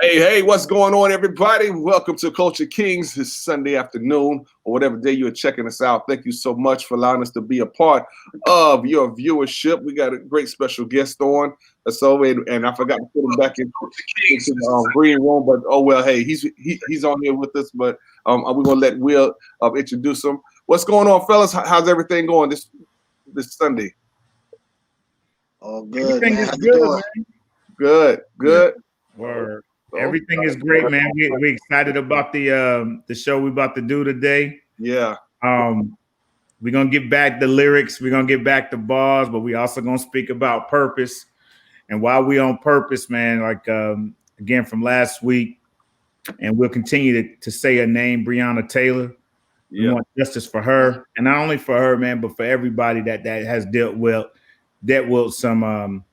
Hey, what's going on, everybody? Welcome to Culture Kings this Sunday afternoon or whatever day you're checking us out. Thank you so much for allowing us to be a part of your viewership. We got a great special guest on. And I forgot to put him back into the green room, but oh well, hey, he's on here with us, but we're gonna let Will introduce him. What's going on, fellas? How's everything going this Sunday? Oh, good, Everything man. is How you good, doing? man. Good. Word. Oh, Everything is great, man. We excited about the show we about to do today. yeah. Um, we're gonna get back the lyrics. We're gonna get back the bars, but we also gonna speak about purpose. And while we on purpose, man, like again from last week, and we'll continue to say her name, Breonna Taylor. We Yeah. want justice for her, and not only for her, man, but for everybody that has dealt with some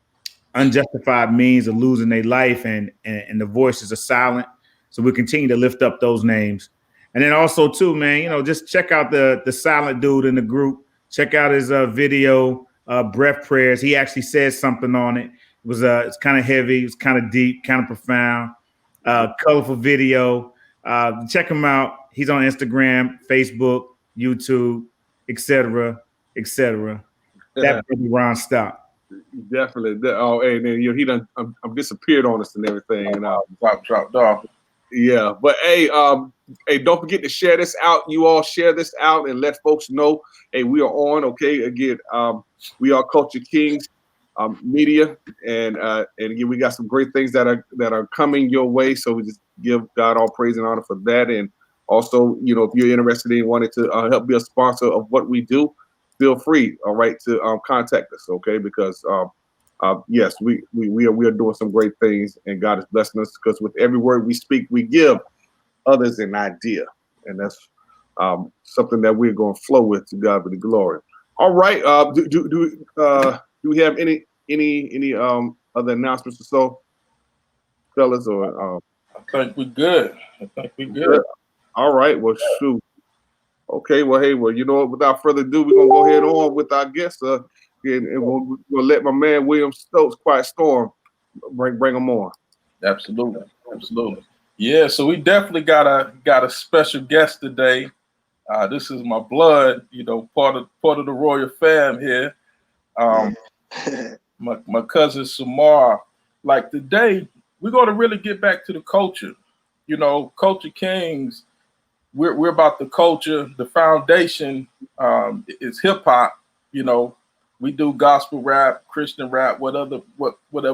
unjustified means of losing their life, and the voices are silent. So we continue to lift up those names. And then also too, man, just check out the silent dude in the group. Check out his video, Breath Prayers. He actually said something on it. It was it's kind of heavy, it's kind of deep, kind of profound, colorful video. Check him out. He's on Instagram, Facebook, YouTube, etc., etc. That brother Ron Stop. Definitely. Oh, hey, man, he done disappeared on us and everything, and dropped off. yeah. But hey, don't forget to share this out. You all share this out and let folks know. Hey, we are on. Okay, again, we are Culture Kings Media, and again, we got some great things that are coming your way. So we just give God all praise and honor for that. And also, if you're interested in wanting to help be a sponsor of what we do, feel free, all right, to contact us, okay? Because yes, we are doing some great things, and God is blessing us. Because with every word we speak, we give others an idea, and that's something that we're going to flow with. To God be the glory. All right. Do we have any other announcements or so, fellas? Or I think we good. Good. All right. Well, shoot. Okay, well, hey, well, you know what? Without further ado, we're gonna go ahead on with our guest, and we'll let my man William Stokes, Quiet Storm, bring him on. Absolutely. Yeah, so we definitely got a special guest today. This is my blood, part of the royal fam here. My cousin Samar. Like today, we're gonna really get back to the culture. Culture Kings. We're about the culture. The foundation is hip hop. We do gospel rap, Christian rap, whatever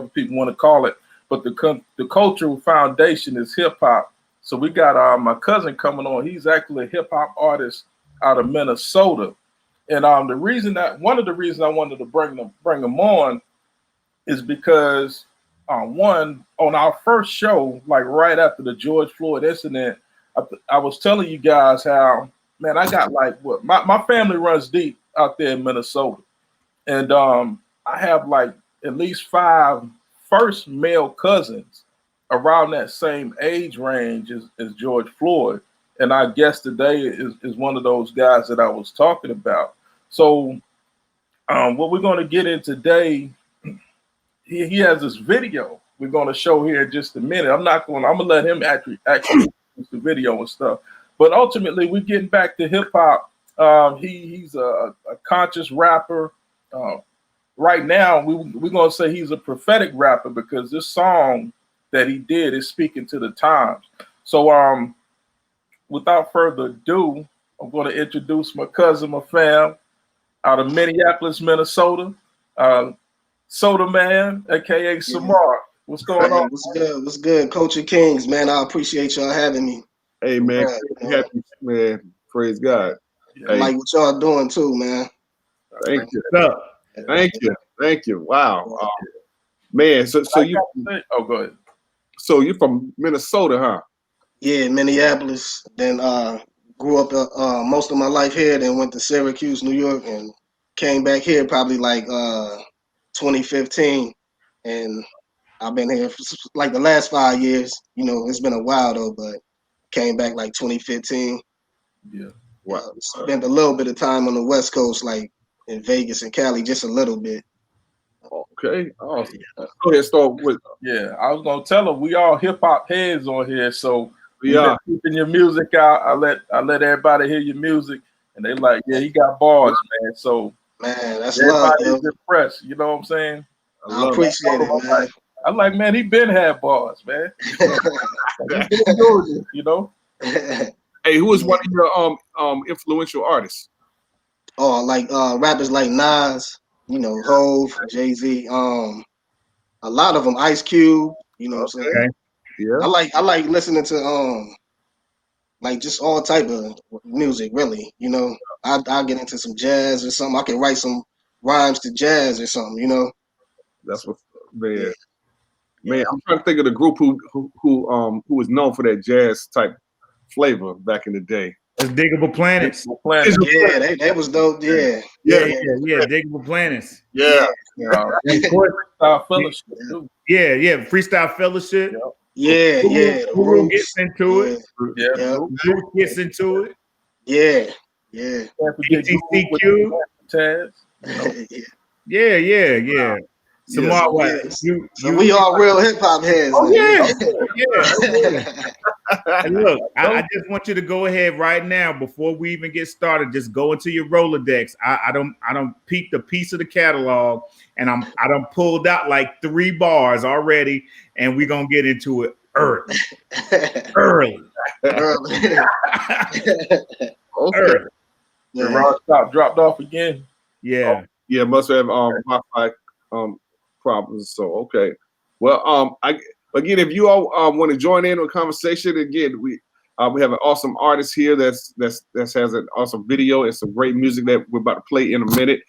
people want to call it. But the cultural foundation is hip hop. So we got my cousin coming on. He's actually a hip hop artist out of Minnesota. And one of the reasons I wanted to bring him on is because one, on our first show, like right after the George Floyd incident, I was telling you guys how, man, I got like my family runs deep out there in Minnesota, and I have like at least 5 first male cousins around that same age range as George Floyd, and our guest today is one of those guys that I was talking about. So what we're going to get in today, he has this video we're going to show here in just a minute. I'm gonna let him actually the video and stuff. But ultimately, we're getting back to hip hop. He's a conscious rapper. Right now, we're gonna say he's a prophetic rapper because this song that he did is speaking to the times. So, without further ado, I'm going to introduce my cousin, my fam, out of Minneapolis, Minnesota, Soda Man, aka Samar. What's going on? What's good, Culture Kings, man? I appreciate y'all having me. Hey, man, happy, man. Praise God. I like what y'all doing too, man. Thank you. Thank you. Wow, man. So you. Oh, go ahead. So you're from Minnesota, huh? Yeah, Minneapolis. Then grew up most of my life here. Then went to Syracuse, New York, and came back here probably like 2015. And I've been here for like the last 5 years. It's been a while though, but came back like 2015. Yeah. Spent a little bit of time on the West Coast, like in Vegas and Cali, just a little bit. Okay, awesome. Go ahead, start with. Yeah, I was gonna tell them we all hip hop heads on here, so we Yeah, keeping your music out. I let everybody hear your music, and they like, yeah, he got bars, man. So Man, that's love, everybody yo. is impressed. You know what I'm saying? I I love it. appreciate it, man. I'm like, man, he been had bars, man. He been doing it, you know. Hey, who is one of your influential artists? Oh, like rappers like Nas, you know, Hove, Jay-Z, a lot of them, Ice Cube, you know what I'm saying? Okay. Yeah, I like listening to like just all type of music, really. You know, I get into some jazz or something. I can write some rhymes to jazz or something. You know. that's what. Yeah. Man, Yeah. I'm trying to think of the group who was known for that jazz type flavor back in the day. It's Diggable Planets. Planet. Yeah, they was dope. Yeah. Yeah, Yeah. yeah, Diggable Planets. Yeah, And of course, Fellowship too. yeah, Freestyle Fellowship. Yeah. Yeah. The Guru gets Roots. into Yeah. it. Yeah, Yeah. Guru gets into it. Yeah. Yeah. can't forget Google with ATCQ. Taz. Yeah, yeah. Samar, So, what? yeah. You, So we all real hip hop heads. oh then. yeah. And look, I just want you to go ahead right now before we even get started. Just go into your Rolodex. I don't peep the piece of the catalog, and I done pulled out like 3 bars already, and we're gonna get into it early. Early. okay. The Rod Stop dropped off again. Yeah. Yeah, must have Wi-Fi problems. So okay. Well, again, if you all want to join in on the conversation, again, we have an awesome artist here that has an awesome video and some great music that we're about to play in a minute.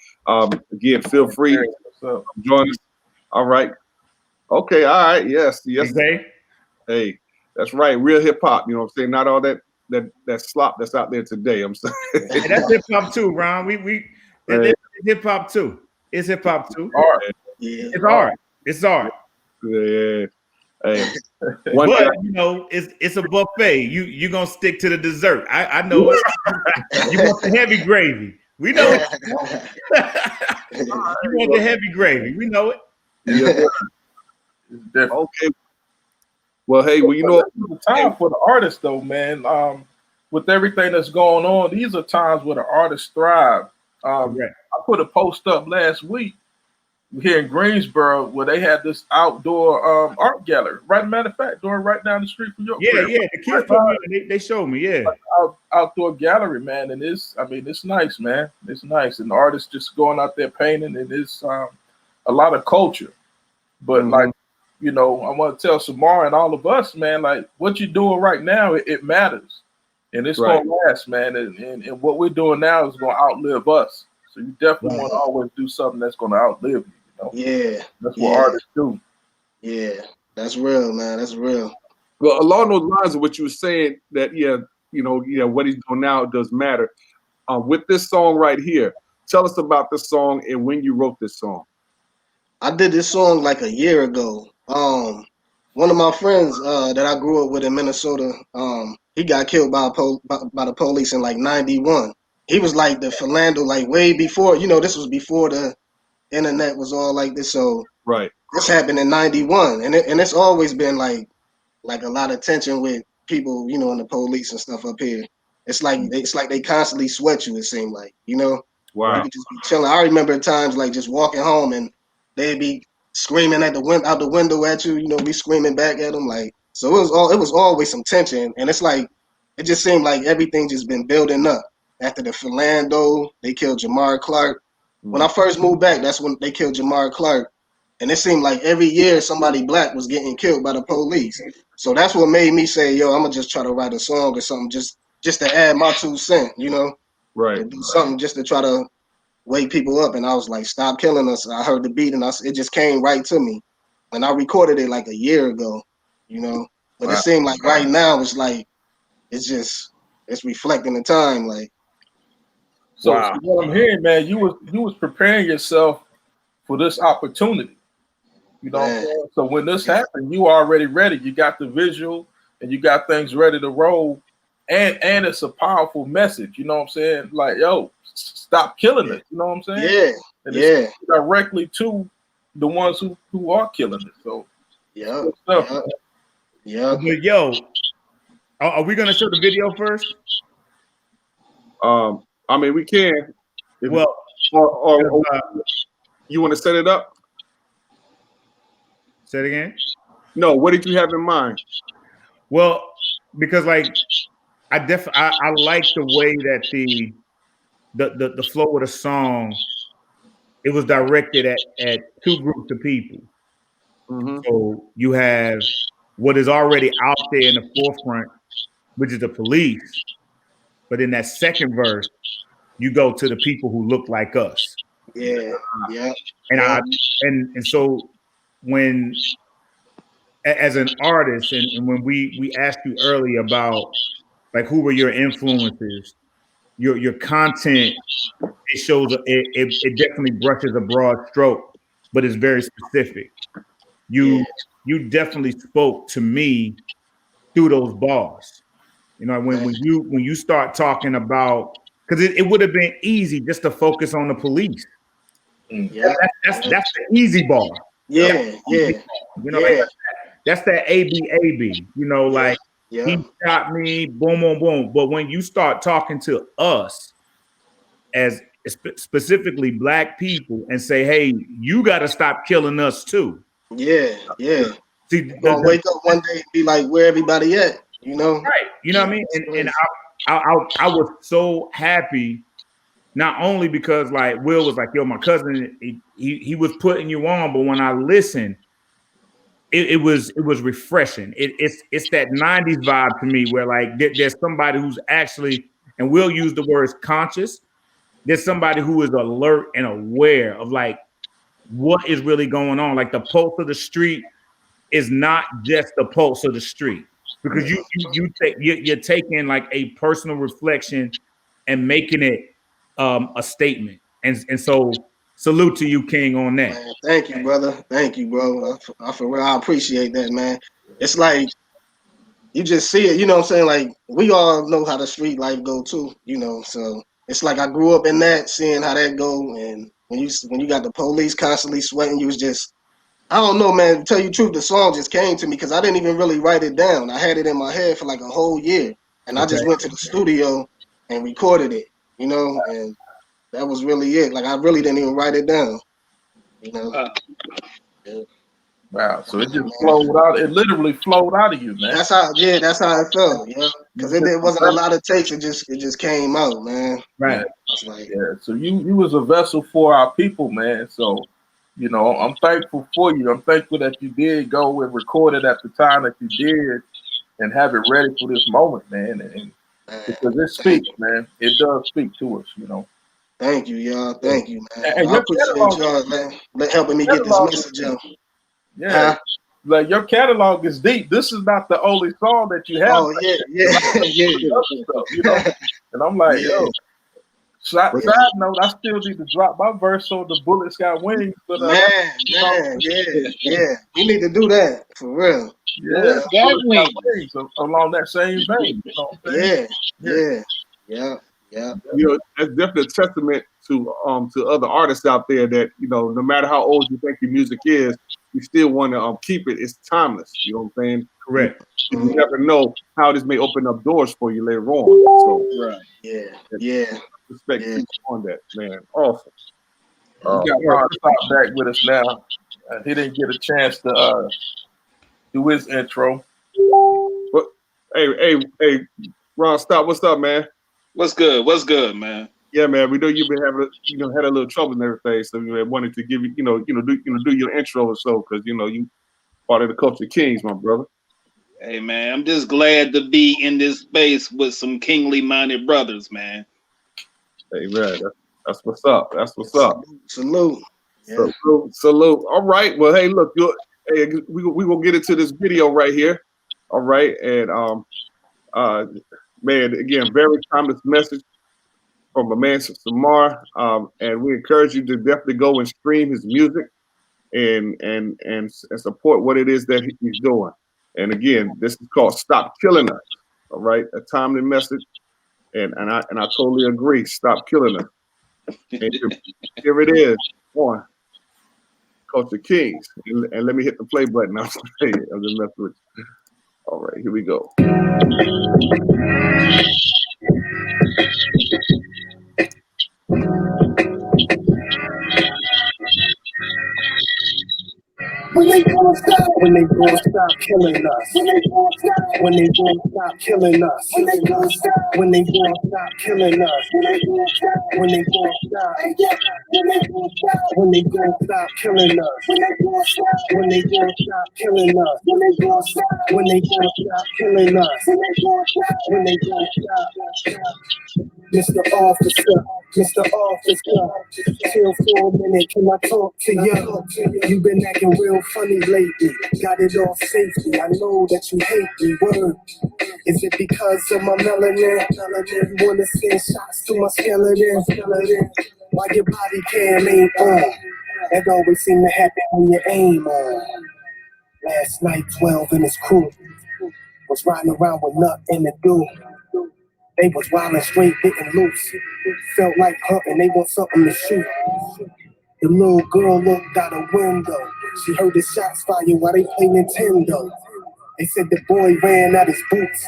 Again, feel free to join us. All right. Okay. All right. Yes. Okay. Hey, that's right. Real hip hop. You know what I'm saying? Not all that slop that's out there today. I'm saying. Hey, that's hip hop too, Ron. It's hip hop too. It's hip hop too. Art. Yeah. It's art. It's art. Yeah. Hey. But you know, it's a buffet. You're gonna stick to the dessert. I know it. You want the heavy gravy. We know it. You want the heavy gravy. We know it. Yeah. Okay. Well, hey, well, you know, the time for the artist though, man. With everything that's going on, these are times where the artists thrive. I put a post up last week here in Greensboro where they had this outdoor art gallery. Right, matter of fact, doing right down the street from your crib. Yeah. The kids told me, they showed me, yeah. Outdoor gallery, man, and it's nice, man. It's nice, and the artists just going out there painting, and it's a lot of culture. But like, you know, I want to tell Samar and all of us, man, like what you're doing right now, it matters, and it's gonna last, man. And what we're doing now is gonna outlive us. So you definitely want to always do something that's gonna outlive you. Yeah, that's what artists do. Yeah, that's real, man. That's real. Well, along those lines of what you were saying, that what he's doing now does matter. With this song right here, tell us about this song and when you wrote this song. I did this song like a year ago. One of my friends that I grew up with in Minnesota, he got killed by the police in like '91. He was like the Philando, like way before. You know, this was before the internet was all like this. So this happened in '91, and it's always been like a lot of tension with people, you know, and the police and stuff up here. It's like they constantly sweat you. It seemed like, you know, you could just be chilling. I remember times like just walking home and they'd be screaming out the window at you. You know, we screaming back at them. Like, so it was always some tension, and it's like it just seemed like everything just been building up. After the Philando, they killed Jamar Clark. When I first moved back, that's when they killed Jamar Clark. And it seemed like every year somebody black was getting killed by the police. So that's what made me say, yo, I'm going to just try to write a song or something just to add my 2 cents, you know? To do something just to try to wake people up. And I was like, stop killing us. I heard the beat and it just came right to me. And I recorded it like a year ago, you know? But it seemed like right now it's like, it's reflecting the time, like. So what I'm hearing, man, you was preparing yourself for this opportunity. You know, so when this happened, you were already ready. You got the visual and you got things ready to roll. And it's a powerful message, you know what I'm saying? Like, yo, stop killing us, you know what I'm saying? Yeah. And it's directly to the ones who are killing it. So Yeah, good stuff. yeah, yeah. But yo, are we gonna show the video first? I mean, we can. Well, Or you want to set it up? say it again. No. What did you have in mind? Well, because like I like the way that the flow of the song, it was directed at two groups of people. Mm-hmm. So you have what is already out there in the forefront, which is the police. But in that second verse, you go to the people who look like us. Yeah, yeah, And yeah. and so when as an artist, and when we asked you earlier about like who were your influences, your content, it shows it definitely brushes a broad stroke, but it's very specific. You definitely spoke to me through those bars. You know, when you start talking about, because it would have been easy just to focus on the police. Yeah, That's the easy bar. yeah, yeah, You know, like that's that ABAB. You know, like yeah, he shot me, boom, boom, boom. But when you start talking to us as specifically Black people and say, "Hey, you got to stop killing us too." yeah, yeah. See, You're gonna wake up one day and be like, where everybody at? You know? right? You know what I mean? And I was so happy. Not only because like Will was like, yo, my cousin, he was putting you on, but when I listened, it was refreshing. It's that 90s vibe to me where like there's somebody who's actually, and Will use the words conscious. There's somebody who is alert and aware of like what is really going on. Like the pulse of the street is not just the pulse of the street, because you're taking like a personal reflection and making it a statement. And so salute to you, King, on that. Man, thank you, brother. Thank you, bro. I for real, I appreciate that, man. It's like you just see it, you know what I'm saying? Like we all know how the street life go too, you know. So it's like I grew up in that, seeing how that go, and when you got the police constantly sweating, you was just I don't know, man. To tell you the truth, the song just came to me because I didn't even really write it down. I had it in my head for like a whole year, and I just went to the studio and recorded it, you know, and that was really it. Like I really didn't even write it down, you know. Yeah. Wow. So it just flowed out. It literally flowed out of you, man. That's how it felt, yeah. Because it wasn't a lot of takes. It just came out, man. Right. It's like, Yeah. So you was a vessel for our people, man. So, you know, I'm thankful for you. I'm thankful that you did go and record it at the time that you did and have it ready for this moment, man. And because it speaks, man. It does speak to us, you know. Thank you, y'all. Thank you, man. And I appreciate y'all, man, helping me get this message out. Yeah. Like your catalog is deep. This is not the only song that you have. Oh yeah, You know? And I'm like, yo. Side note, I still need to drop my verse on the Bullets Got Wings. But man, yeah. We need to do that for real. Yeah, wings along that same vein. You know what I'm saying? Yeah. You know, that's definitely a testament to other artists out there that, you know, no matter how old you think your music is, you still want to keep it. It's timeless. You know what I'm saying? Correct. You never know how this may open up doors for you later on. So right. Yeah. Respect on that, man. Awesome. We got Ron Stop back with us now. He didn't get a chance to do his intro. But hey, Ron Stop, what's up, man? What's good, man? Yeah, man. We know you've been having, had a little trouble and everything, so we wanted to give you, do your intro or so, because you part of the Culture Kings, my brother. Hey, man, I'm just glad to be in this space with some kingly minded brothers, man. Hey, man, that's what's up. That's what's up. Salute. Yeah. Salute. All right. Well, hey, look, we gonna get into this video right here. All right, and man, again, very timeless message from a man, Samar, and we encourage you to definitely go and stream his music and support what it is that he's doing. And again, this is called "Stop Killing Us." All right, a timely message, and I totally agree. Stop killing us. And here it is. One. Culture Kings. And let me hit the play button. I'm just messing with you. All right, here we go. When they gonna stop? When they gonna stop killing us? When they gonna stop? When they gonna stop killing us? When they gonna stop? When they gonna stop killing us? When they gonna stop? When they gonna stop? When they gonna stop? When they gonna stop killing us? When they gonna stop? When they gonna stop killing us? When they gonna stop? When they gonna stop killing us? When they gonna stop? When they gonna stop? Mr. Officer, Mr. Officer, chill for a minute, can I talk to you? You've been acting real funny lately, got it all safety, I know that you hate me, word. Is it because of my melanin? You wanna send shots to my skeleton? Why your body cam ain't on? That always seem to happen when you aim on. Last night, 12 and his crew was riding around with nothing to do. They was wildin' straight, getting loose. Felt like hunting, they want something to shoot. The little girl looked out a window. She heard the shots fire while they play Nintendo. They said the boy ran out his boots.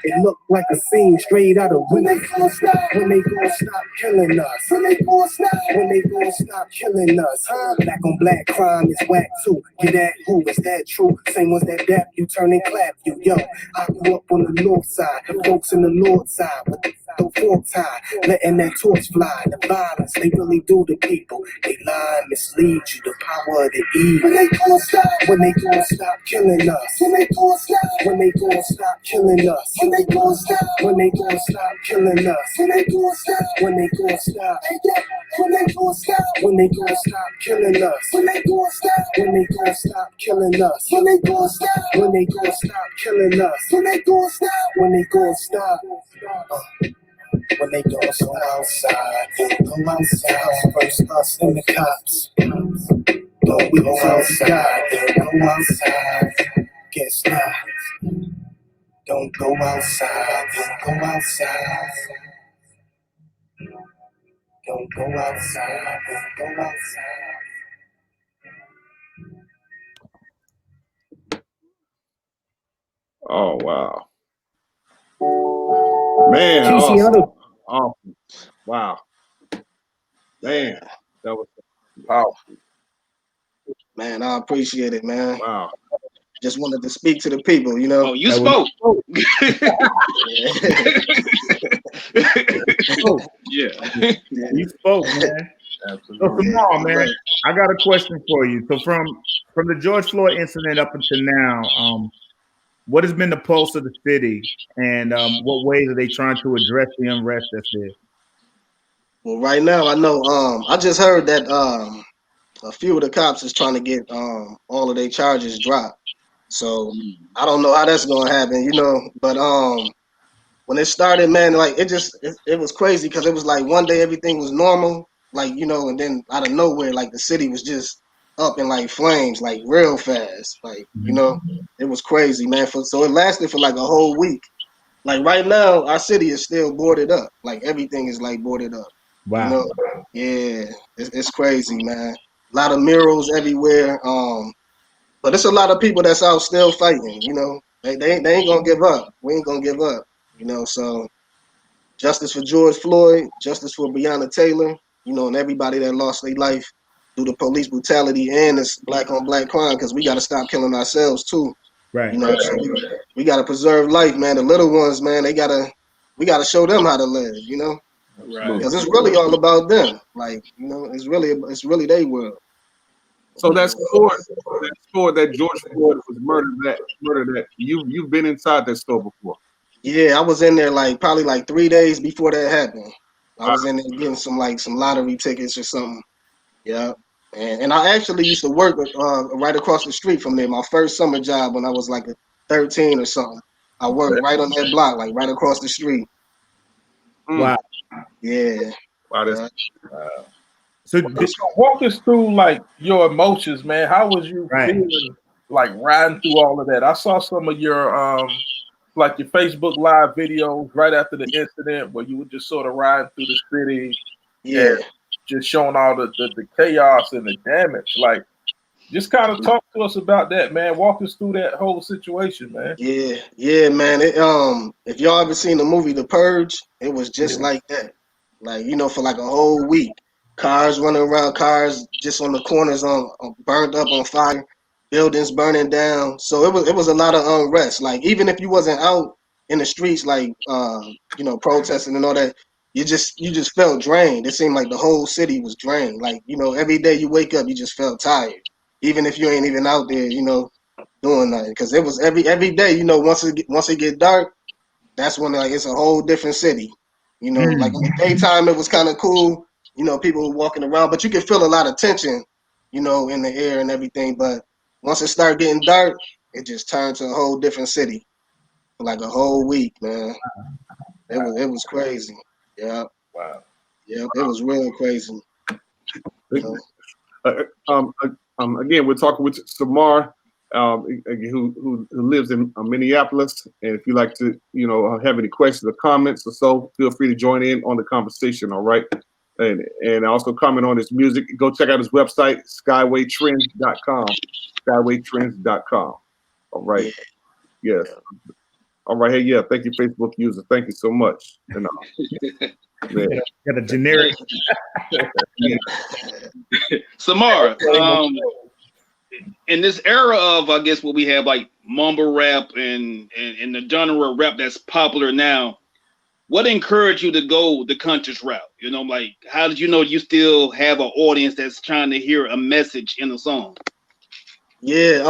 It looked like a scene straight out of When they gonna stop? When they gonna stop killing us? When they gonna stop? When they gonna stop killing us? Black on black crime is whack too. Get at who? Is that true? Same ones that dap you, turn and clap you. Yo, I grew up on the north side. The folks in the north side with the forks high, letting that torch fly. The violence they really do to people. They lie and mislead you. The power of the evil. When they gonna stop? When they gonna stop killing us? When they gonna stop? When they gonna stop killing us? When they gonna stop? When they gonna stop killing us? When they gonna stop? When they gonna stop? When they gonna stop? When they gonna stop killing us? When they gonna stop? When they gonna stop killing us? When they gonna stop? When they gonna stop killing us? When they gonna stop? When they gonna stop? When they go outside, go outside, first us and the cops. Don't we go outside, go outside, guess not. Don't go outside, go outside. Don't go outside, go outside. Oh wow. Man, awesome. Awesome. Wow. Man, that was Powerful. Man, I appreciate it, man. wow. Just wanted to speak to the people, you know. Oh, you spoke. Yeah. You spoke, man. Absolutely. So Samar, man, I got a question for you. So from the George Floyd incident up until now, what has been the pulse of the city, and what ways are they trying to address the unrest that's there? Well, right now I know. I just heard that a few of the cops is trying to get all of their charges dropped. So I don't know how that's gonna happen, you know. But when it started, man, like it was crazy because it was like one day everything was normal, like you know, and then out of nowhere, like the city was just up in like flames, like real fast, like you know, it was crazy, man. So it lasted for like a whole week. Like right now, our city is still boarded up. Like everything is like boarded up. Wow. You know, yeah, it's crazy, man. A lot of murals everywhere. But it's a lot of people that's out still fighting. You know, they ain't gonna give up. We ain't gonna give up. You know, so justice for George Floyd, justice for Breonna Taylor. You know, and everybody that lost their life due to police brutality and this black on black crime. Because we got to stop killing ourselves too. Right. You know, so we got to preserve life, man. The little ones, man, we got to show them how to live. You know. Right. Because it's really all about them. Like, you know, it's really their world. So that's store that George Floyd was murdered at. You've been inside that store before. Yeah, I was in there like probably like 3 days before that happened. I was in there getting some lottery tickets or something. Yeah. And I actually used to work right across the street from there. My first summer job when I was like 13 or something. I worked right on that block, like right across the street. Wow. Yeah. Wow, that's So So walk us through like your emotions, man. How was you feeling like riding through all of that? I saw some of your like your Facebook Live videos right after the incident where you were just sort of riding through the city, yeah, and just showing all the chaos and the damage. Like, Just kind of talk to us about that, man. Walk us through that whole situation, man. Yeah, man. If y'all ever seen the movie The Purge, it was just like that. Like, for like a whole week, cars running around, cars just on the corners on burned up on fire, buildings burning down. So it was a lot of unrest. Like, even if you wasn't out in the streets, like protesting and all that, you just felt drained. It seemed like the whole city was drained. Like, every day you wake up, you just felt tired, even if you ain't even out there, doing nothing, because it was every day. Once it get dark, that's when like it's a whole different city. Like in the daytime, it was kind of cool. People were walking around, but you could feel a lot of tension, in the air and everything. But once it started getting dark, it just turned to a whole different city for like a whole week, man. It was crazy. Yeah. Wow. Yeah, it was real crazy. Again, we're talking with Samar, who lives in Minneapolis. And if you'd like to, have any questions or comments or so, feel free to join in on the conversation. All right. And also comment on his music. Go check out his website, skywaytrends.com. Skywaytrends.com. All right. Yeah. Yes. All right. Hey, yeah. Thank you, Facebook user. Thank you so much. Got a generic. Samar, in this era of, I guess, what we have like mumble rap and the genre of rap that's popular now, what encouraged you to go the conscious route? Like, how did you know you still have an audience that's trying to hear a message in a song? Yeah,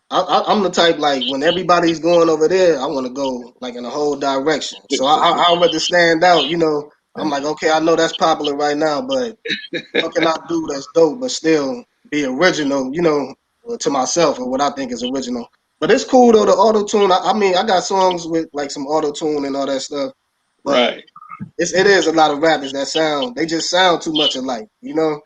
I'm the type, like, when everybody's going over there, I want to go like in a whole direction. So I'd rather stand out. I'm like, okay, I know that's popular right now, but what can I do that's dope but still be original? To myself, or what I think is original. But it's cool though, the auto tune. I mean, I got songs with like some auto tune and all that stuff. But Right. it is a lot of rappers that they just sound too much alike. So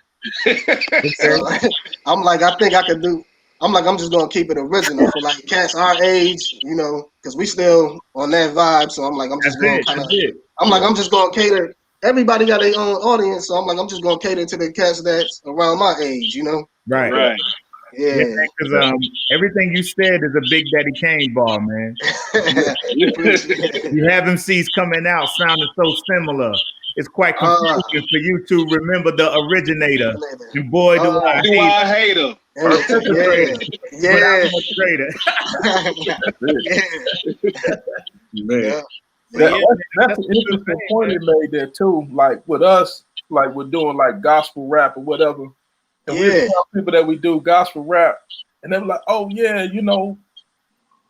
I'm like, I think I could do. I'm just gonna keep it original for like cats our age, because we still on that vibe. So I'm like, I'm just gonna cater. Everybody got their own audience, so I'm like, I'm just gonna cater to the cats that's around my age, Right. Right. Yeah. Because everything you said is a Big Daddy Kane bar, man. You have MCs coming out sounding so similar. It's quite confusing for you to remember the originator. And boy, do I hate him. Yeah. Man. That's an interesting point you made there too. Like with us, like we're doing like gospel rap or whatever. And we tell people that we do gospel rap, and they're like, "Oh yeah,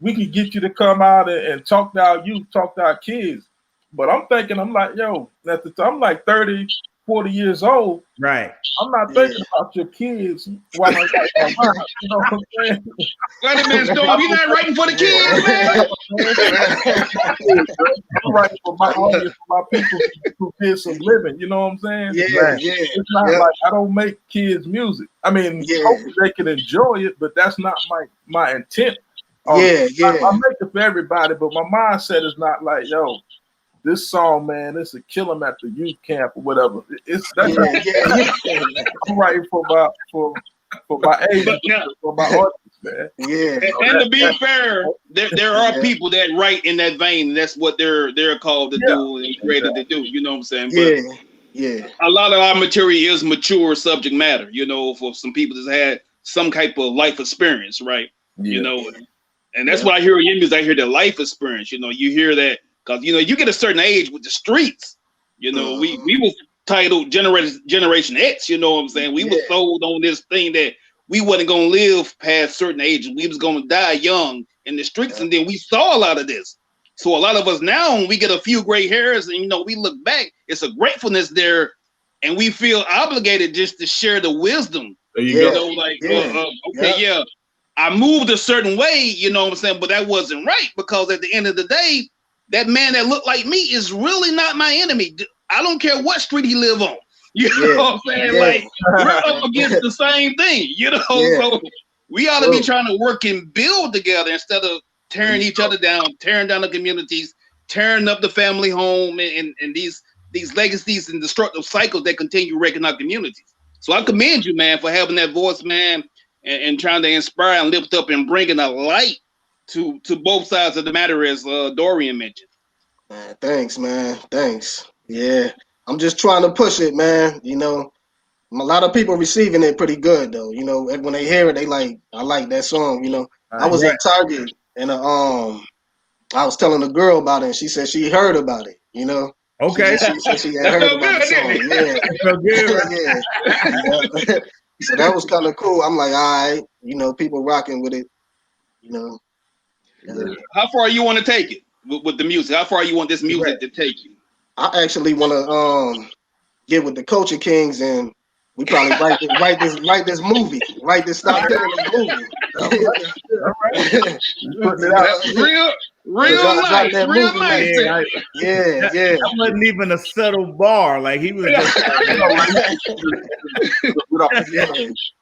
we can get you to come out and talk to our youth, talk to our kids." But I'm like, yo, I'm like 30, 40 years old. Right. I'm not thinking about your kids while I'm like, what I'm saying? Wait a minute, Storm, you're not writing for the kids, man. I'm writing for my audience, for my people who did some living. You know what I'm saying? Yeah. It's not like I don't make kids music. I mean, hopefully they can enjoy it, but that's not my intent. I make it for everybody, but my mindset is not like, yo, this song, man, this will kill them at the youth camp or whatever. I'm writing for my age, for my audience, man. Yeah. And to be fair, there are people that write in that vein. That's what they're called to do and created to do. You know what I'm saying? But yeah. A lot of our material is mature subject matter. For some people that's had some type of life experience, right? And that's what I hear in your music. I hear the life experience. You hear that. Because you get a certain age with the streets. We was titled Generation X. You know what I'm saying? We was sold on this thing that we wasn't gonna live past certain ages. We was gonna die young in the streets, and then we saw a lot of this. So a lot of us now, when we get a few gray hairs, and we look back, it's a gratefulness there, and we feel obligated just to share the wisdom. There you go. Okay, I moved a certain way. You know what I'm saying? But that wasn't right, because at the end of the day, that man that looked like me is really not my enemy. I don't care what street he live on. You know what I'm saying? Like, we're up against the same thing, So we ought to be trying to work and build together instead of tearing each other down, tearing down the communities, tearing up the family home, and these legacies and destructive cycles that continue wrecking our communities. So I commend you, man, for having that voice, man. and trying to inspire and lift up and bringing a light to both sides of the matter, as Dorian mentioned. Man, thanks, man. Thanks. Yeah. I'm just trying to push it, man. You know, a lot of people receiving it pretty good though. You know, when they hear it, they like, I like that song. You know, I was at Target and I was telling a girl about it, and she said she heard about it. You know, Okay. she said she had That heard felt about the good, song. didn't Yeah, That felt good. yeah. So that was kind of cool. I'm like, all right, you know, people rocking with it. You know, How far you want to take it with the music? How far you want this music to take you? I actually want to get with the Culture Kings and we probably write this movie, write this Stop Killing Us movie. Putting it out. Real life, that real movie, life. Yeah. That wasn't even a subtle bar. Like he was just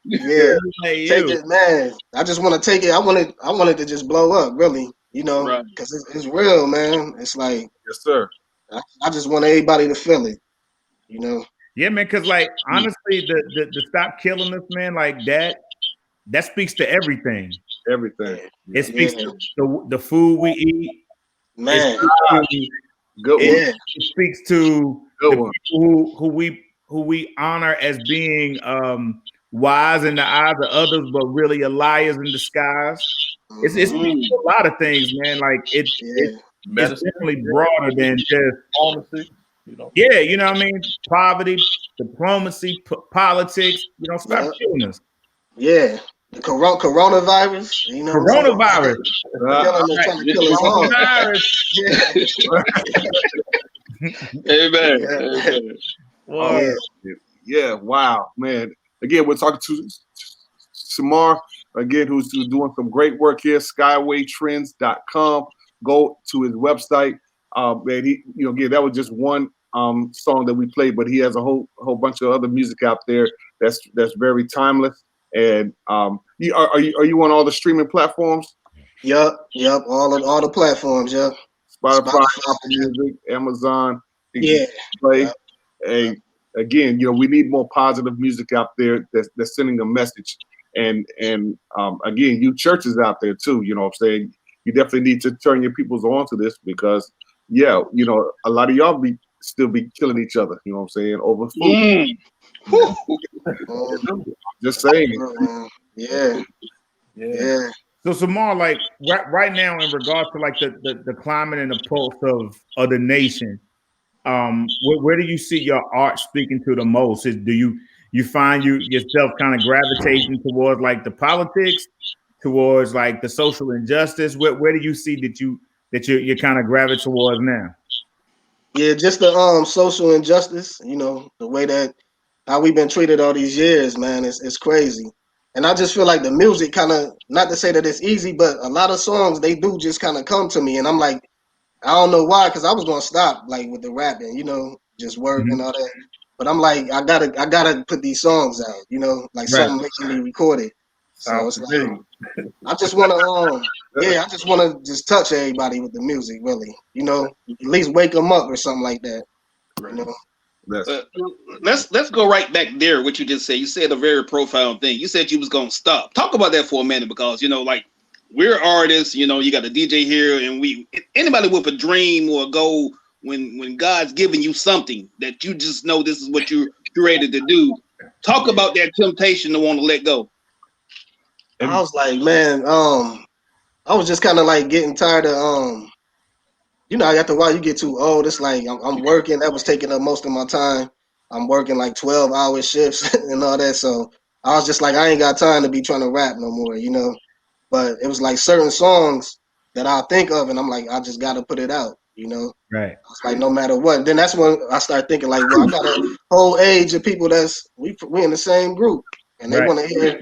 yeah. Hey, Take it, man. I just want to take it. I wanted to just blow up, really. You know, Right. because it's real, man. It's like, Yes, sir. I just want everybody to feel it. You know. yeah, man. Because like honestly, the Stop Killing Us, man, like that speaks to everything. Everything. It speaks to the food we eat. Man. Good one. Yeah. It speaks to Good the one. people who we honor as being wise in the eyes of others, but really are liars in disguise. It's a lot of things, man. Like it's definitely broader than just honesty. You know. Yeah, you know what I mean? Poverty, diplomacy, politics. You know, stop killing us. Yeah. The coronavirus, you know. Coronavirus. Trying to kill us all. Amen. Yeah, wow, man. Again, we're talking to Samar, again, who's doing some great work here, skywaytrends.com. Go to his website. Man, he, again, that was just one song that we played, but he has a whole bunch of other music out there that's very timeless. And are you on all the streaming platforms? Yep, all the platforms, yep. Spotify, Apple Music, Amazon, Play. Yep. Hey, again, we need more positive music out there that's sending a message. And again, you churches out there too, you know what I'm saying? You definitely need to turn your peoples on to this because, a lot of y'all still be killing each other, you know what I'm saying, over food. Just saying. Yeah. So Samar, like right now, in regards to like the climate and the pulse of the nation, where do you see your art speaking to the most? Do you find yourself kind of gravitating towards like the politics, towards like the social injustice? Where do you see that you're kind of gravitating towards now? Yeah, just the social injustice, the way that how we've been treated all these years, man, it's crazy. And I just feel like the music kind of, not to say that it's easy, but a lot of songs, they do just kind of come to me. And I'm like, I don't know why, because I was going to stop like with the rapping, just work and all that. But I'm like, I gotta put these songs out, like something making me record it. So it's like, I just want to, I just want to just touch everybody with the music, really, at least wake them up or something like that, Let's go right back there. What you just said. You said a very profound thing. You said you was gonna stop. Talk about that for a minute, because like we're artists. You got a DJ here, and anybody with a dream or a goal, when God's giving you something that you just know this is what you're created to do. Talk about that temptation to want to let go. I was like, man, I was just kind of like getting tired of after a while you get too old. It's like I'm working. That was taking up most of my time. I'm working like 12-hour shifts and all that. So I was just like, I ain't got time to be trying to rap no more, But it was like certain songs that I'll think of, and I'm like, I just got to put it out, Right. It's like no matter what. Then that's when I start thinking like, well, I got a whole age of people we in the same group, and they want to hear.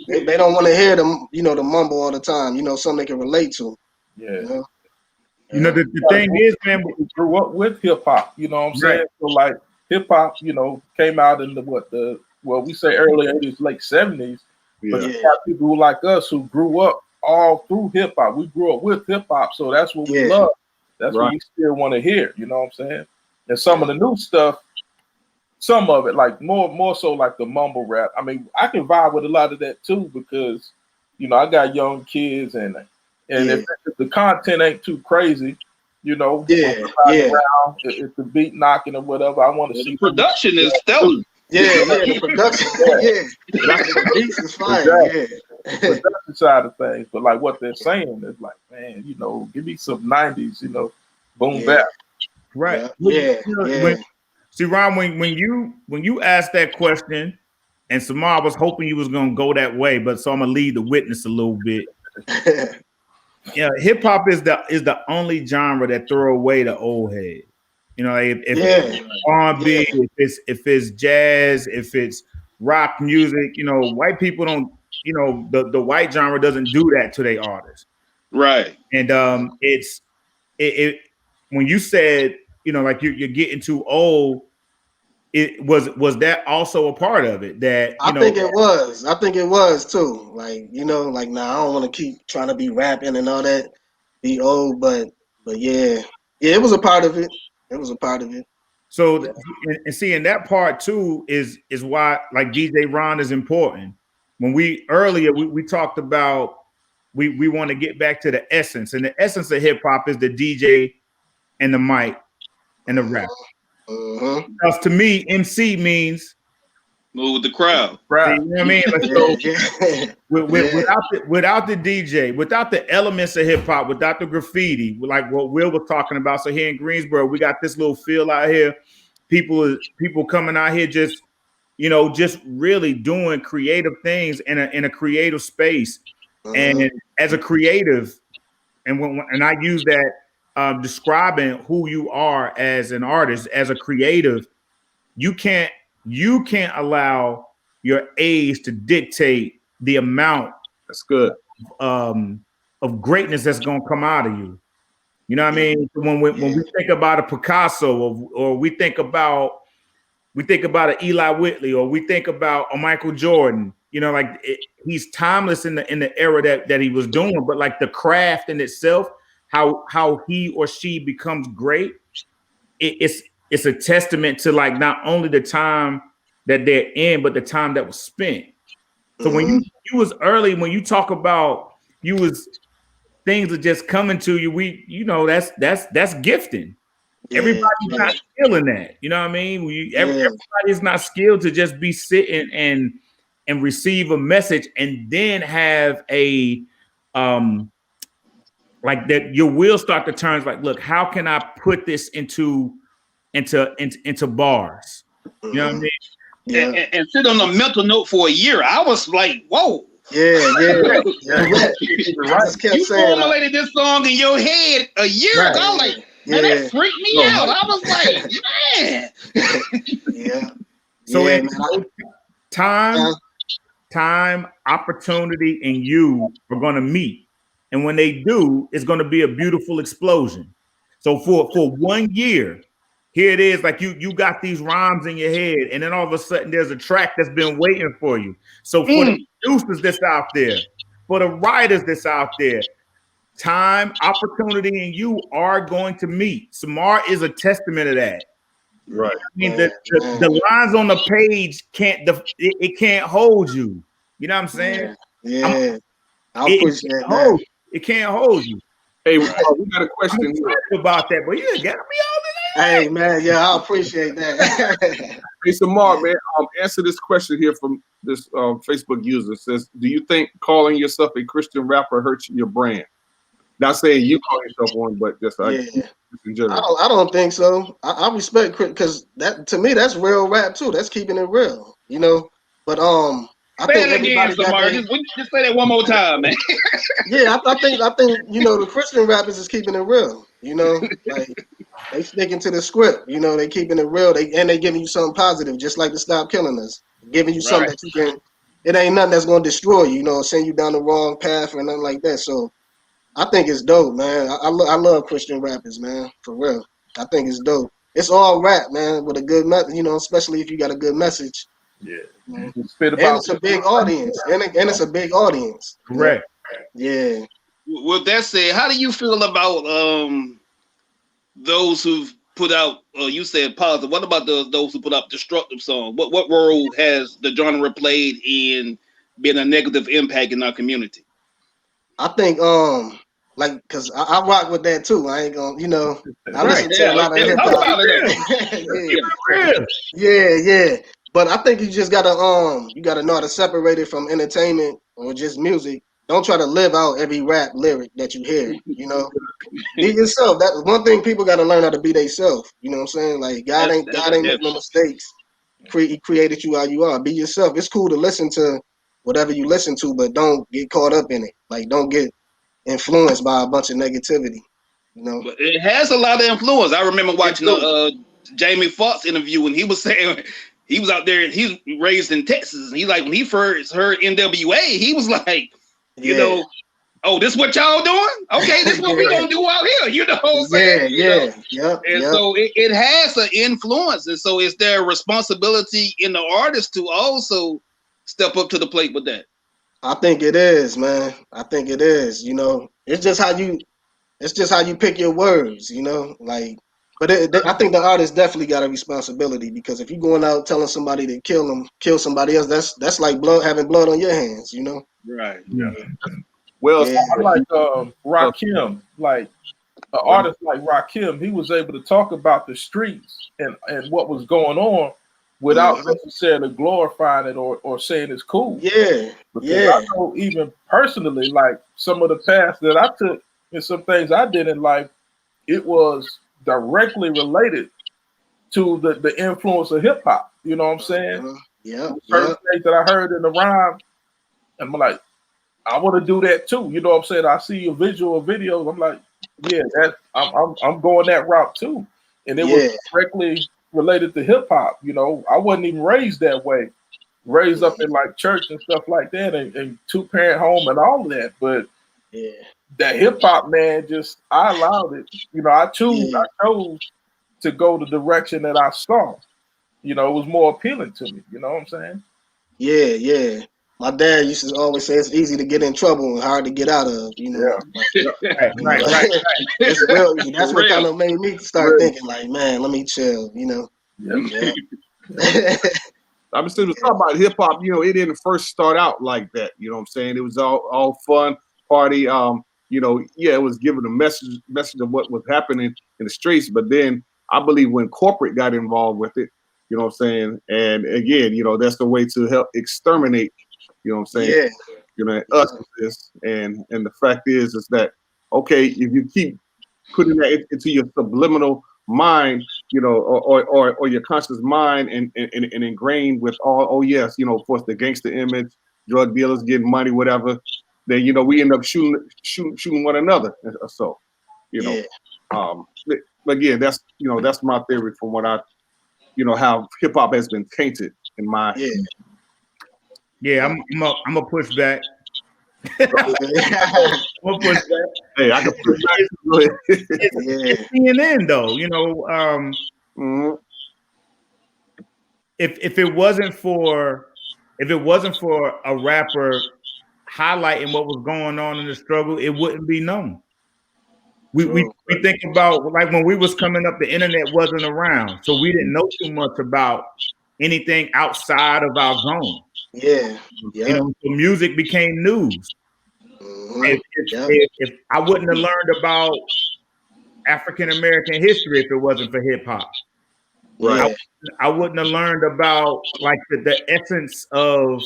They don't want to hear the mumble all the time. Something they can relate to. Yeah. The thing is, man, we grew up with hip hop. You know what I'm saying? So like hip hop, came out in we say early 80s, late 70s. But you got people like us who grew up all through hip hop. We grew up with hip hop, so that's what we love. That's what we still want to hear. You know what I'm saying? And some of the new stuff, some of it, like more so like the mumble rap. I mean, I can vibe with a lot of that too because, you know, I got young kids and if the content ain't too crazy, you know, around, if the beat knocking or whatever, I want to see the production is stellar. The production, the beats is fire, the production side of things, but like what they're saying is like, man, you know, give me some 90s, you know, boom bap. Right. See, Ron, when you asked that question, and Samar was hoping you was gonna go that way, but so I'm gonna lead the witness a little bit. Yeah, hip hop is the only genre that throw away the old head. You know, if it's R&B, if it's jazz, if it's rock music, you know, white people don't, you know, the white genre doesn't do that to their artists. Right. And it when you said, you know, like you're getting too old, it was that also a part of it that I think it was too. Like, you know, like I don't want to keep trying to be rapping and all that, be old, but yeah, it was a part of it. It was a part of it. So and seeing that part too is why like DJ Ron is important. When we talked about we want to get back to the essence, and the essence of hip hop is the DJ and the mic and the rap. Because to me, MC means move with the crowd. Right. You know what I mean? So, without the DJ, without the elements of hip hop, without the graffiti, like what Will was talking about. So here in Greensboro, we got this little feel out here. People coming out here just, you know, just really doing creative things in a creative space. And as a creative, and I use that describing who you are as an artist, as a creative, you can't allow your age to dictate the amount of greatness that's going to come out of you. You know what I mean? When we think about a Picasso, or we think about an Eli Whitley, or we think about a Michael Jordan, you know, like he's timeless in the era that he was doing, but like the craft in itself, how he or she becomes great, it's a testament to like not only the time that they're in, but the time that was spent. So when you was early, when you talk about things are just coming to you, you know, that's gifting. Everybody's not feeling that. You know what I mean? Everybody's not skilled to just be sitting and receive a message and then have a like that your wheels start to turn. Like, look, how can I put this into bars? You know what I mean? Yeah. And sit on a mental note for a year. I was like, whoa. I just kept you saying, formulated this song in your head a year ago. I was like, man, that freaked me out. I was like, man. So time, opportunity, and you are going to meet. And when they do, it's going to be a beautiful explosion. So for 1 year, here it is, like you got these rhymes in your head, and then all of a sudden there's a track that's been waiting for you. So for the producers that's out there, for the writers that's out there, time, opportunity, and you are going to meet. Samar is a testament of that. Right. I mean, the lines on the page can't hold you. You know what I'm saying? It can't hold you. Hey, we got a question here about that, but you got me all in. Hey, man, I appreciate that. Hey, Samar, man, answer this question here from this Facebook user. It says, do you think calling yourself a Christian rapper hurts your brand? Not saying you call yourself one, but just in general. I don't think so. I respect because that, to me, that's real rap too. That's keeping it real, you know. But I think everybody just say that one more time, man. I think you know, the Christian rappers is keeping it real. You know, like they sticking to the script. You know, they keeping it real. They giving you something positive, just like to Stop Killing Us, giving you something that you can. It ain't nothing that's gonna destroy you. You know, send you down the wrong path or nothing like that. So I think it's dope, man. I love Christian rappers, man, for real. I think it's dope. It's all rap, man, with a good message. You know, especially if you got a good message. Yeah. And it's a big audience. And it's a big audience. Correct. Yeah. With that said, how do you feel about those who've put out, you said positive. What about those who put out destructive songs? What role has the genre played in being a negative impact in our community? I think like because I rock with that too. I ain't gonna, I Right. listen to a lot of hip Talk hop. about it. Yeah. But I think you just gotta know how to separate it from entertainment or just music. Don't try to live out every rap lyric that you hear. Be yourself. That one thing people gotta learn how to be themselves. You know what I'm saying? Like God ain't make no mistakes. He created you how you are. Be yourself. It's cool to listen to whatever you listen to, but don't get caught up in it. Like don't get influenced by a bunch of negativity. But it has a lot of influence. I remember watching a Jamie Foxx interview when he was saying he was out there and he's raised in Texas. And he like when he first heard NWA, he was like, oh, this what y'all doing? Okay, this what we gonna do out here. You know what I'm saying? So it has an influence, and so it's their responsibility in the artist to also step up to the plate with that. I think it is, man. I think it is. It's just how you pick your words. Like. But I think the artist definitely got a responsibility because if you're going out telling somebody to kill somebody else, that's like having blood on your hands. Right. Yeah. Well, I like Rakim, like an artist like Rakim, he was able to talk about the streets and what was going on without necessarily glorifying it or saying it's cool. Yeah. Because I know even personally, like some of the paths that I took and some things I did in life, it was directly related to the influence of hip hop. You know what I'm saying? Certain things that I heard in the rhyme, and I'm like, I want to do that too. You know what I'm saying? I see your visual videos. I'm like, yeah, I'm going that route too. And it was directly related to hip hop. I wasn't even raised that way. Raised up in like church and stuff like that, and 2-parent home and all of that. But that hip hop, man, I allowed it. I chose to go the direction that I saw. It was more appealing to me. You know what I'm saying? Yeah. My dad used to always say it's easy to get in trouble and hard to get out of. Right. It's real easy. That's what kind of made me start thinking like, man, let me chill. I was talking about hip hop. It didn't first start out like that. You know what I'm saying? It was all fun, party. It was giving a message of what was happening in the streets. But then I believe when corporate got involved with it, you know what I'm saying? And again, that's the way to help exterminate, you know what I'm saying? Us with this. And the fact is that, okay, if you keep putting that into your subliminal mind, or your conscious mind and ingrained with yes, of course, the gangster image, drug dealers getting money, whatever, then, we end up shooting one another. So, again, that's my theory from what I, how hip hop has been tainted in my. Yeah, I'm gonna push back. I'm gonna push back. Hey, I can push back. It's CNN though, if it wasn't for a rapper highlighting what was going on in the struggle, it wouldn't be known. We think about like when we was coming up, the internet wasn't around, so we didn't know too much about anything outside of our zone. So music became news. If I wouldn't have learned about African American history if it wasn't for hip hop, I wouldn't have learned about like the essence of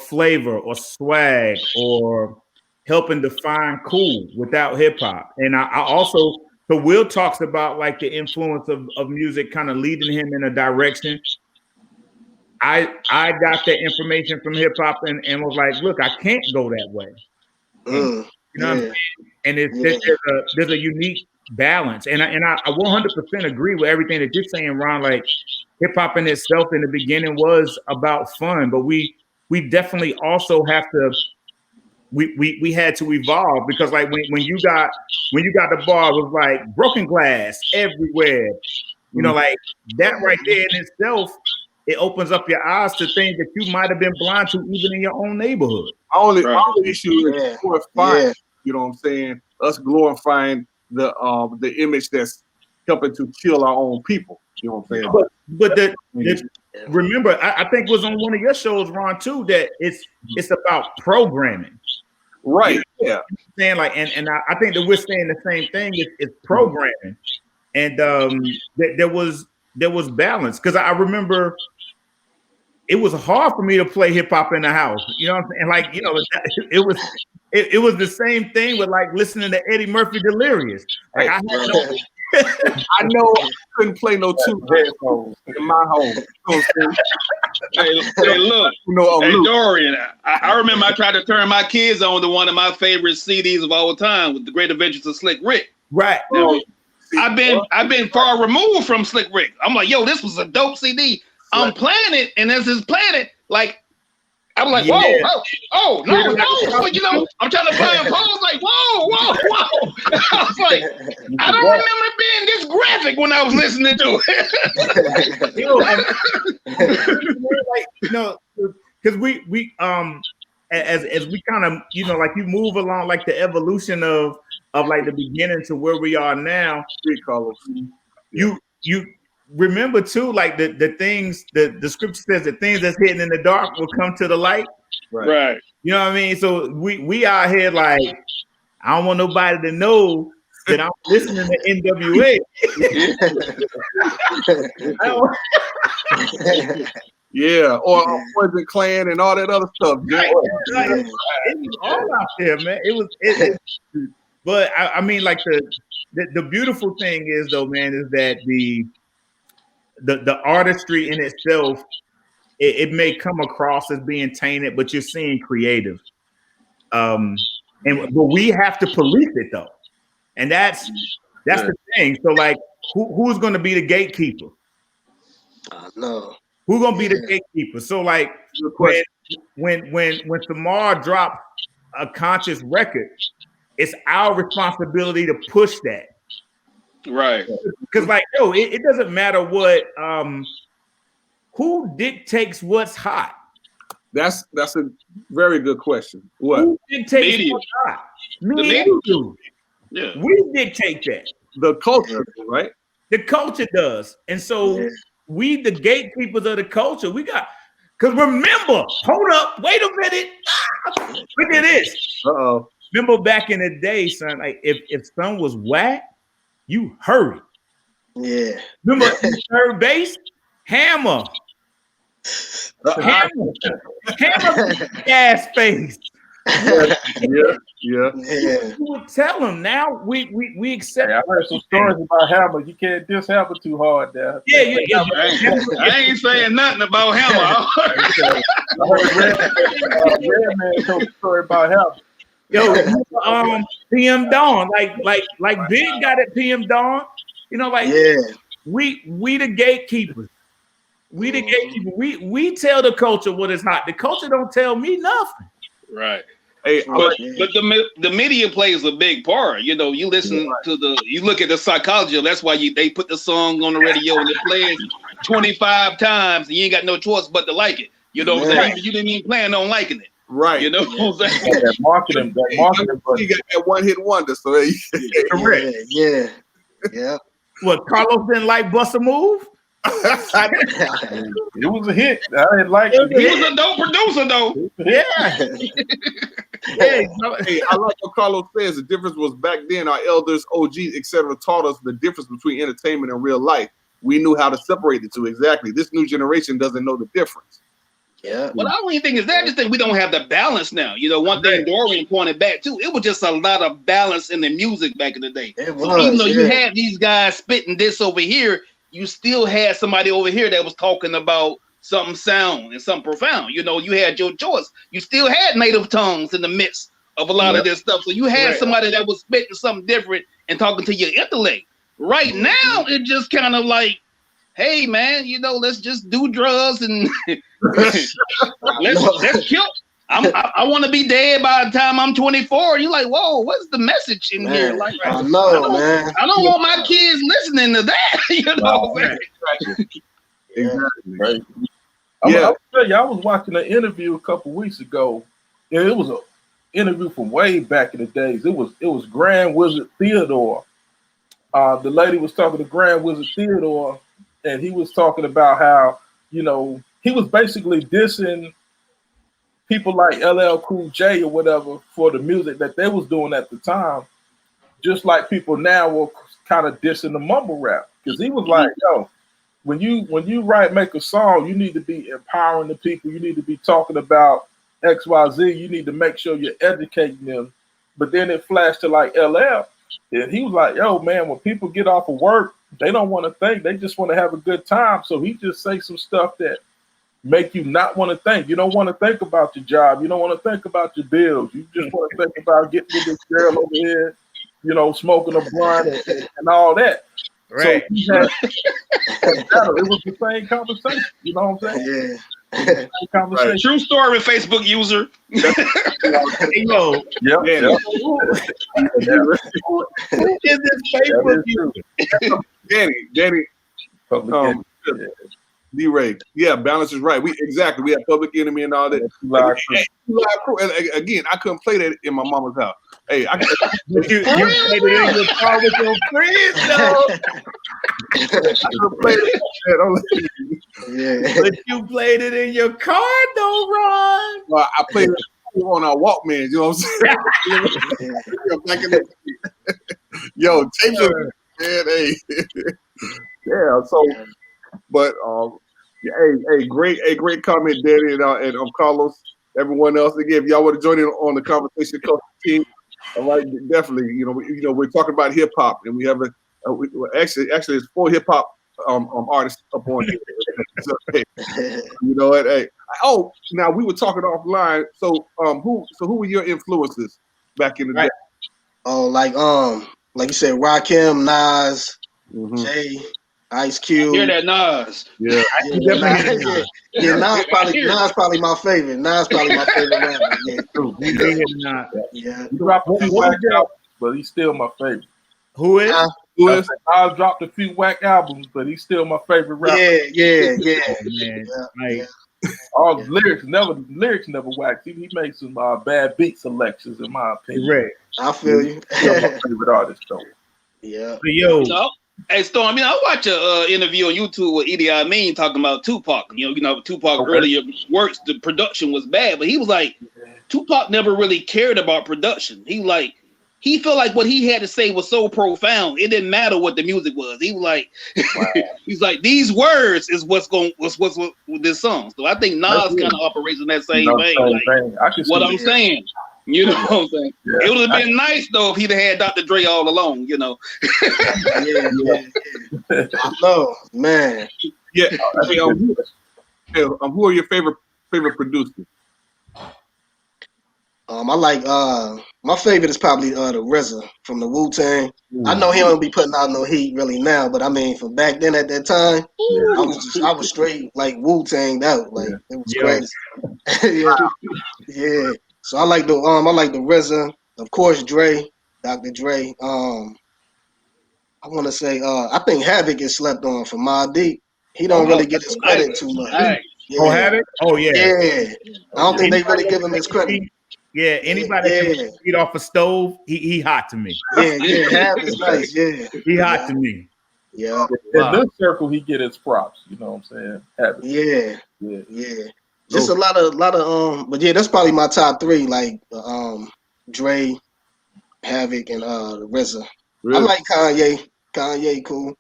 flavor or swag or helping define cool without hip hop. And I also, so Will talks about like the influence of music kind of leading him in a direction. I got that information from hip hop and was like, look, I can't go that way. And, what I'm saying? And there's a unique balance. And I 100% agree with everything that you're saying, Ron. Like hip hop in itself in the beginning was about fun, but we definitely also have to we had to evolve because like when you got the bar, it was like broken glass everywhere. Like that right there in itself, it opens up your eyes to things that you might have been blind to even in your own neighborhood. Only issue is glorifying, you know what I'm saying? Us glorifying the image that's helping to kill our own people. You know what I'm saying? But remember, I think it was on one of your shows, Ron, too, that it's about programming. Right. Yeah. Saying like, and I think that we're saying the same thing. It's programming, and there was balance, because I remember it was hard for me to play hip hop in the house. You know what I'm saying? Like, you know, it was the same thing with like listening to Eddie Murphy Delirious. Like, I know I couldn't play no two headphones in my home. Hey, look, hey, Dorian, I remember I tried to turn my kids on to one of my favorite CDs of all time, with The Great Adventures of Slick Rick. Right. Now, I've been far removed from Slick Rick. I'm like, yo, this was a dope CD. I'm playing it, and as it's playing it, like, I'm like, whoa, no, you know, I'm trying to play a pose, like, whoa. I was like, I don't remember being this graphic when I was listening to it. You know, because we as we kind of, you know, like you move along, like the evolution of like the beginning to where we are now. You remember too, like the things, the scripture says that things that's hidden in the dark will come to the light. Right. You know what I mean? So we out here like, I don't want nobody to know that I'm listening to NWA. Yeah, or Poison Clan and all that other stuff. Right. It was all out there, man. It was. But I mean, like the beautiful thing is, though, man, is that the artistry in itself, it may come across as being tainted, but you're seeing creative. But we have to police it, though, and that's the thing. So, like, who's going to be the gatekeeper? No. Who's going to be the gatekeeper? So, like, when Samar dropped a conscious record, it's our responsibility to push that. Right. Because, like, yo, it doesn't matter what who dictates what's hot. That's a very good question. What? Who dictates what's hot? Me and you do. Yeah. We dictate that. The culture, right? The culture does. And so we, the gatekeepers of the culture, we got, because remember, hold up, wait a minute. Look at this. Uh-oh. Remember back in the day, son, like if son was whack, you heard it. Yeah. Remember third base? Hammer. Hammer gas face. Yeah. You would tell him. Now we accept. Hey, I heard some stories about Hammer. You can't diss Hammer too hard there. Yeah. I ain't saying nothing about Hammer. I heard Redman told a story about Hammer. Yo, PM Dawn, like Big got it. PM Dawn, you know, like we the gatekeepers. We the gatekeepers. We tell the culture what is hot. The culture don't tell me nothing. Right. Hey, but the media plays a big part. You know, you listen to you look at the psychology. That's why they put the song on the radio and they play it 25 times, and you ain't got no choice but to like it. You know what I'm saying? You didn't even plan on liking it. Right. You know what I'm saying? That marketing. You got that one-hit wonder. So correct. Yeah. What, Carlos didn't like Bust a Move? It was a hit. I didn't like it. He was a dope producer, though. Yeah. Hey, I like what Carlos says. The difference was back then, our elders, OGs, etc., taught us the difference between entertainment and real life. We knew how to separate the two. Exactly. This new generation doesn't know the difference. Yeah. Well, I don't even think it's that. I just think we don't have the balance now. You know, one thing Dorian pointed back to, it was just a lot of balance in the music back in the day. So even though you had these guys spitting this over here, you still had somebody over here that was talking about something sound and something profound. You know, you had your choice. You still had native tongues in the midst of a lot of this stuff. So you had somebody that was spitting something different and talking to your intellect. Right now, it just kind of like, hey, man, you know, let's just do drugs and let's kill. I want to be dead by the time I'm 24. You're like, whoa, what's the message in here? Like, I know, man. I don't want my kids listening to that. You know, Exactly. Right. I'll tell you, I was watching an interview a couple weeks ago. Yeah, it was an interview from way back in the days. It was Grand Wizard Theodore, the lady was talking to Grand Wizard Theodore, and he was talking about how, you know, he was basically dissing people like LL Cool J or whatever for the music that they was doing at the time, just like people now were kind of dissing the mumble rap. Because he was like, yo, when you make a song, you need to be empowering the people. You need to be talking about XYZ. You need to make sure you're educating them. But then it flashed to like LL, and he was like, yo, man, when people get off of work, they don't want to think. They just want to have a good time. So he just say some stuff that make you not want to think. You don't want to think about your job. You don't want to think about your bills. You just want to think about getting with this girl over here, you know, smoking a blunt and all that. Right. So he had, it was the same conversation. You know what I'm saying? Yeah. Same conversation. Right. True story with Facebook user. Yo, Yep. who is this Facebook user? Danny, D-Ray. Yeah, balance is right. We have Public Enemy and all that. And again, I couldn't play that in my mama's house. Hey, you played it in your car with your friends, though. I couldn't play that. Yeah. But you played it in your car, though, Ron. Well, I played it on our Walkman. You know what I'm saying? Back in the, yo, tapes are, man. Hey, yeah. So, but great comment, Danny, and Carlos. Everyone else, again, if y'all want to join in on the conversation, Culture Team, all right, definitely. You know, we're talking about hip hop, and we have actually it's 4 hip hop artists up on here. So, hey, you know what? Hey, oh, now we were talking offline. So, who were your influences back in the day? Oh, like you said, Rakim, Nas, Jay, Ice Cube. Hear that, Nas? Yeah, Nas probably my favorite. Nas probably my favorite rapper. Yeah. He dropped a few whack albums, but he's still my favorite. Who is? Nas dropped a few whack albums, but he's still my favorite rapper. All the lyrics never whacked. He made some bad beat selections, in my opinion. Right. I feel you. He's my favorite artist, though. Yeah. But yo. No. Hey, Storm, I watch a interview on YouTube with Idi Amin talking about Tupac. You know, Tupac earlier works, the production was bad, but he was like, Tupac never really cared about production. He felt like what he had to say was so profound, it didn't matter what the music was. He was like, he's like, these words is what's with this song. So I think Nas kind of operates in that same vein. Like, what I'm saying. You know what I'm saying? Yeah. It would have been nice though if he'd have had Dr. Dre all along, you know. I know, man. Yeah. Who are your favorite producers? I like my favorite is probably the RZA from the Wu-Tang. I know he don't be putting out no heat really now, but I mean from back then at that time, I was straight like Wu-Tanged out. Like it was crazy. Yeah. So I like the RZA, of course Dre, Dr. Dre. I want to say I think Havoc is slept on from Mobb Deep. He don't really get his credit too much. Yeah. Oh, Havoc? Oh yeah. Yeah. I don't think they really give him his credit. Yeah, anybody can eat off a stove, he hot to me. Yeah, Havoc is nice. Yeah, he hot to me. Yeah. In this circle, he get his props. You know what I'm saying? Havoc. Yeah. Just a lot of but yeah, that's probably my top 3, like Dre, Havoc, and RZA. Really? I like Kanye. Kanye cool.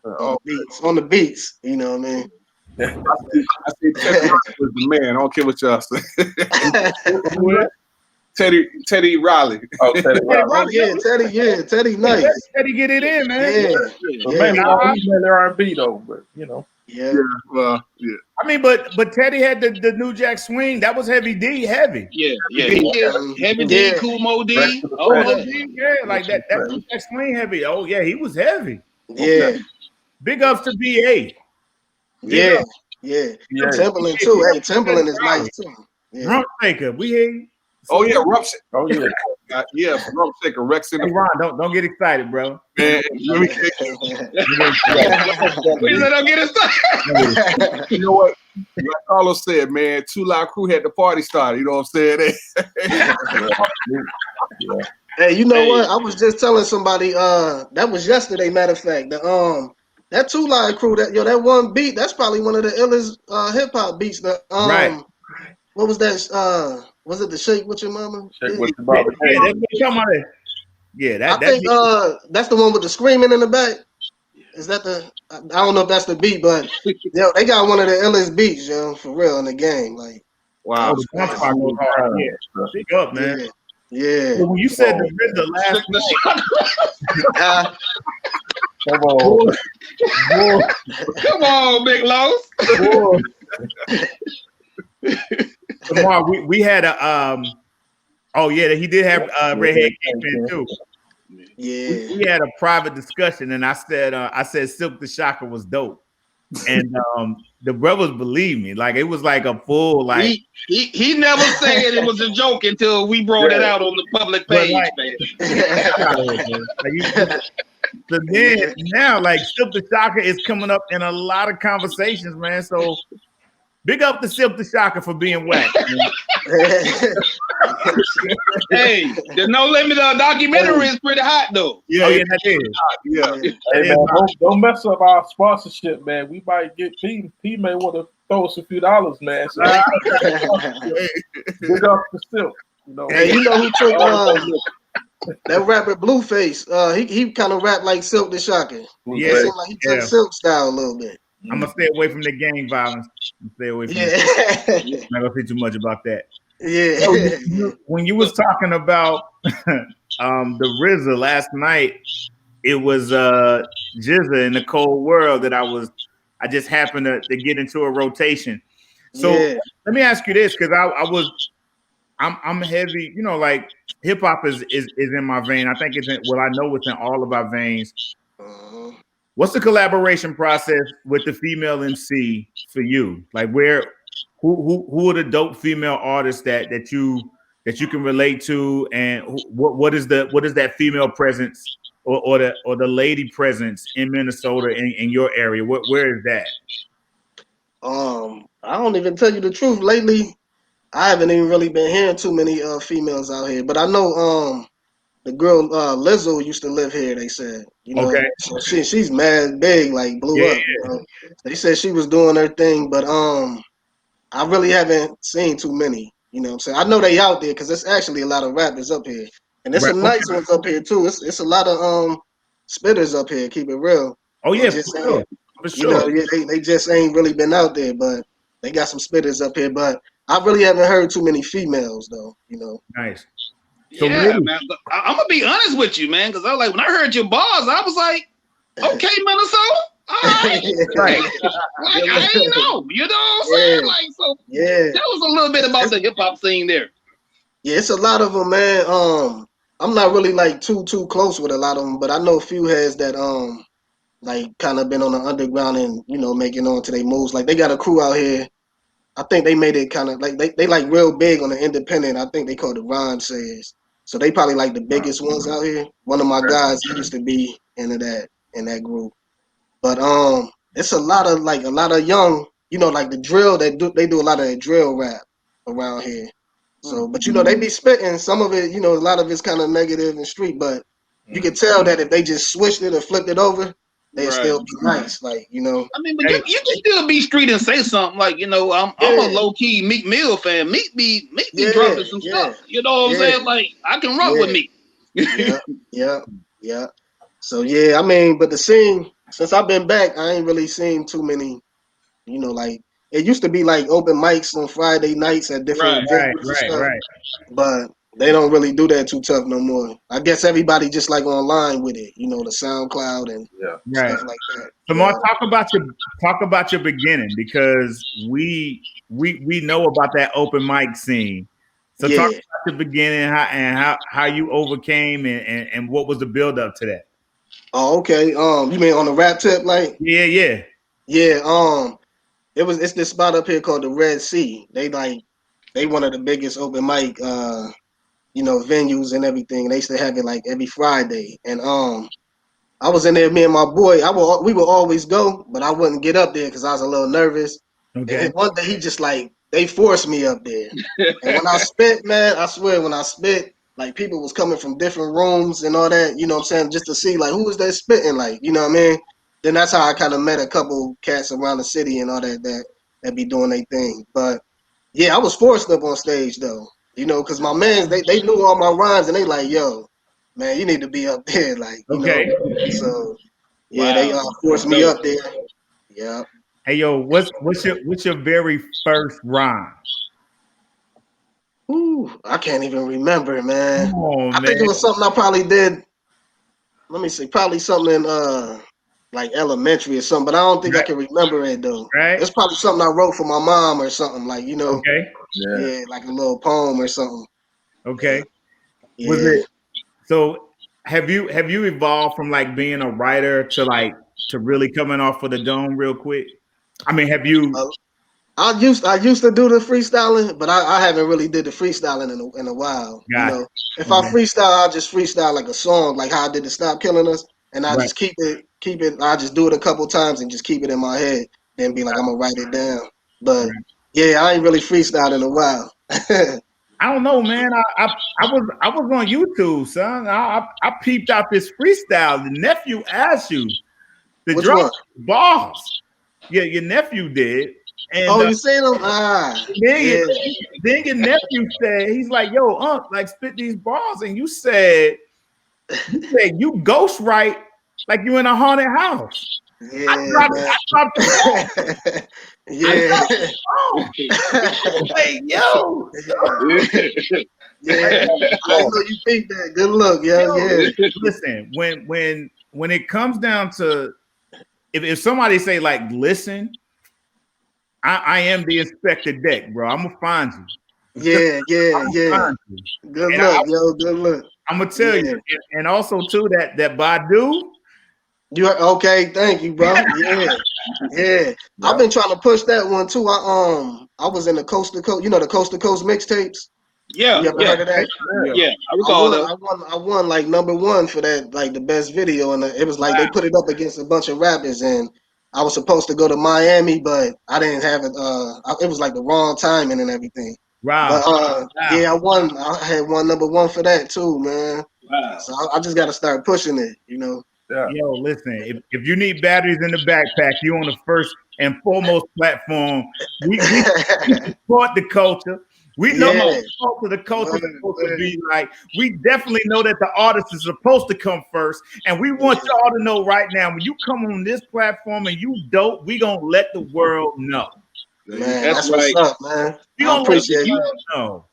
On the beats, you know what I mean? I see Teddy was the man. I don't care what y'all say. Teddy Riley. Oh, Teddy Riley. Teddy nice. Teddy get it in, man. Maybe R&B though, but you know. Yeah. Well, yeah. I mean, but Teddy had the New Jack Swing. That was Heavy D. Heavy. Yeah. Heavy D, Cool Mo D. Like that New Jack Swing heavy. Oh yeah, he was heavy. Yeah. Big ups to BA. Yeah. Timberland too. Hey, Timberland is nice too. Yeah. Rump Shaker, we hear you. Oh yeah, Rump Shaker. Oh yeah. Rump Shaker. Rex in the Ron, don't get excited, bro. Man, we said don't get excited. You know what? Like Carlos said, man, 2 Live Crew had the party started. You know what I'm saying? Hey, you know Hey, what? I was just telling somebody that was yesterday, matter of fact. That Two Line Crew, that one beat, that's probably one of the illest hip hop beats. Right. What was that? Was it the Shake with Your Mama? Check with the Yeah, Bobby. yeah, that's what you're talking about. Yeah, I that think that's the one with the screaming in the back. Is that the? I don't know if that's the beat, but yo, they got one of the illest beats, yo, for real in the game. Like, oh, Wow. the bump spot goes hard. Yeah, big up, man. yeah, yeah. But when you said the RZA last shook the shot. Uh, Come on. boy, Come on, Big Loss. boy. Samar, we had a oh yeah, he did have Redhead Kingpin too. yeah. We had a private discussion, and I said Silk the Shocker was dope, and the brothers believed me. Like it was like a full like. He never said it was a joke until we brought it out on the public But page, like, man. So then now, like Silk the Shocker is coming up in a lot of conversations, man. So big up to Silk the Shocker for being whack. Hey, the No Limit documentary is pretty hot though. Oh yeah, that is. Yeah. Hey man, don't mess up our sponsorship, man. We might get P may want to throw us a few dollars, man. So big up to Silk. You know, Hey, you know who took that rapper Blueface? He kind of rapped like Silk the Shocker. Yeah, It seemed like he took Silk style a little bit. I'm gonna stay away from the gang violence. Stay away from it. I'm not gonna say too much about that. Yeah. So when you was talking about the RZA last night, it was Jizza in the Cold World that I just happened to get into a rotation. So let me ask you this, because I'm heavy, you know, like hip hop is in my vein. I think I know it's in all of our veins. What's the collaboration process with the female MC for you? Like who are the dope female artists that you can relate to, and what is that female presence or the lady presence in Minnesota in your area? Where is that? I don't even tell you the truth. Lately, I haven't even really been hearing too many females out here. But I know the girl Lizzo used to live here. They said, you know, Okay. so she's mad big, like blew up. You know? They said she was doing her thing, but I really haven't seen too many. You know what I'm saying? I know they out there because there's actually a lot of rappers up here. And there's some nice ones up here too. It's a lot of spitters up here, keep it real. Oh yeah, just for sure. You know, they just ain't really been out there, but they got some spitters up here. But I really haven't heard too many females though, you know. Nice. So yeah, man. I'm gonna be honest with you, man, because I was like, when I heard your bars, I was like, okay, Minnesota. All right. Right. Like, I didn't know, you know what I'm saying? Like, so tell us a little bit about the hip hop scene there. Yeah, it's a lot of them, man. I'm not really like too close with a lot of them, but I know a few heads that like kind of been on the underground and, you know, making on to their moves. Like they got a crew out here. I think they made it kind of like they like real big on the independent. I think they call it the Rhyme Says. So they probably like the biggest ones out here. One of my guys, he used to be in that group. But it's a lot of young, you know, like the drill they do a lot of drill rap around here. So, but you know, they be spitting some of it, you know, a lot of it's kind of negative and street, but you can tell that if they just switched it or flipped it over, they still be nice, like, you know. I mean, but you can still be street and say something like, you know, I'm a low key Meek Mill fan. Meek be dropping some stuff. You know what I'm saying? Like, I can rock with Meek. Yeah. So yeah, I mean, but the scene, since I've been back, I ain't really seen too many, you know, like it used to be like open mics on Friday nights at different events and stuff. But they don't really do that too tough no more. I guess everybody just like online with it, you know, the SoundCloud and stuff like that. Samar, talk about your beginning, because we know about that open mic scene. So talk about the beginning how you overcame and what was the build up to that. Oh, okay. You mean on the rap tip, like? Yeah. It's this spot up here called the Red Sea. They one of the biggest open mic you know, venues and everything. They used to have it like every Friday. And I was in there, me and my boy, we would always go, but I wouldn't get up there because I was a little nervous. Okay. And one day he just like, they forced me up there. And when I spit, man, I swear when I spit, like people was coming from different rooms and all that, you know what I'm saying, just to see like who was that spitting, like, you know what I mean? Then that's how I kind of met a couple cats around the city and all that be doing their thing. But yeah, I was forced up on stage though, you know, because my mans, they knew all my rhymes and they like, yo, man, you need to be up there, like, you know. Okay. So yeah, they Wow. forced me up there. Yeah. Hey yo, what's your very first rhyme? Ooh, I can't even remember, man. Come on, I think it man. was something I probably did. Let me see, probably something in like elementary or something, but I don't think I Right. can remember it though. Right. It's probably something I wrote for my mom or something, like, you know, Okay. Yeah. yeah, like a little poem or something. Okay. Was Yeah. it so? Have you evolved from like being a writer to really coming off of the dome real quick? I mean, have you? I used to do the freestyling, but I haven't really did the freestyling in a while. You Got know, if I okay. freestyle, I just freestyle like a song, like how I did to Stop Killing Us, and I Right. just keep it. I just do it a couple times and just keep it in my head, then be like, I'm gonna write it down. But Right. yeah, I ain't really freestyled in a while. I don't know, man. I was on YouTube, son. I peeped out this freestyle. The nephew asked you to Which drop one? bars. Yeah, your nephew did, and Oh, you seen them? Ah, yeah, then your nephew said, he's like, "Yo, like spit these bars," and you said you ghost write like you in a haunted house. yeah, man. I dropped Yeah. oh, hey, yo, Yeah, I know you think that. Good luck, yo. yo, Yeah. listen, when it comes down to if somebody say like listen, I am the inspector deck, bro. I'm gonna find you. Yeah, yeah, I'm gonna yeah. find you. Good And luck, yo. Good luck. I'm gonna tell Yeah. you, and also too that Badu. You okay? Thank you, bro. Yeah, yeah. I've been trying to push that one too. I was in the Coast to Coast. You know the Coast to Coast mixtapes. Yeah, You ever yeah, heard of that? Yeah. yeah. I I recall won. those. I won like #1 for that, like the best video, and it was like they put it up against a bunch of rappers, and I was supposed to go to Miami, but I didn't have it. It was like the wrong timing and everything. Wow. But yeah, I won. I had won #1 for that too, man. Wow. So I just got to start pushing it, you know. Yeah. Yo, listen, if you need batteries in the backpack, you on the first and foremost platform. We support the culture. We know Yeah. what the culture is Word, supposed to word. be like. We definitely know that the artist is supposed to come first. And we want y'all to know right now, when you come on this platform and you dope, we gonna let the world know. Man, That's that's right. what's up, man. We I gonna let the appreciate it. world know.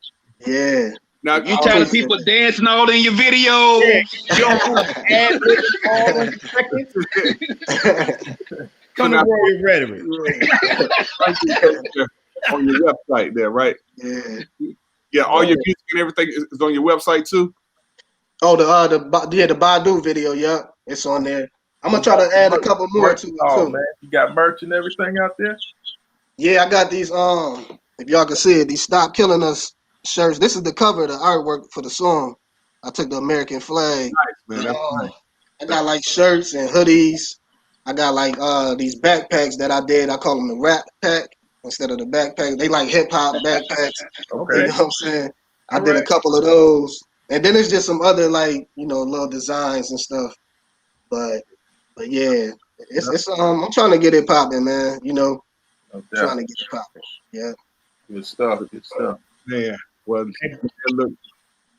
Yeah. Now, You tired of people dancing all in your videos? You don't want to add this all in seconds. Come to Warrior Rhetoric. on your website there, right? Yeah. Yeah, all your music and everything is on your website too. Oh, the Badu video, yeah, it's on there. I'm gonna try to add a couple more to it Oh too. man, you got merch and everything out there? Yeah, I got these. If y'all can see it, these "Stop Killing Us" shirts. This is the cover, the artwork for the song. I took the American flag. Nice, man. That's nice. I got like shirts and hoodies. I got like these backpacks that I did. I call them the rap pack instead of the backpack. They like hip hop backpacks. Okay. You know what I'm saying? I All did a right. couple of those, and then it's just some other like little designs and stuff. But yeah, it's I'm trying to get it popping, man. Trying to get it popping. Yeah. Good stuff. Good stuff. Man, well, look,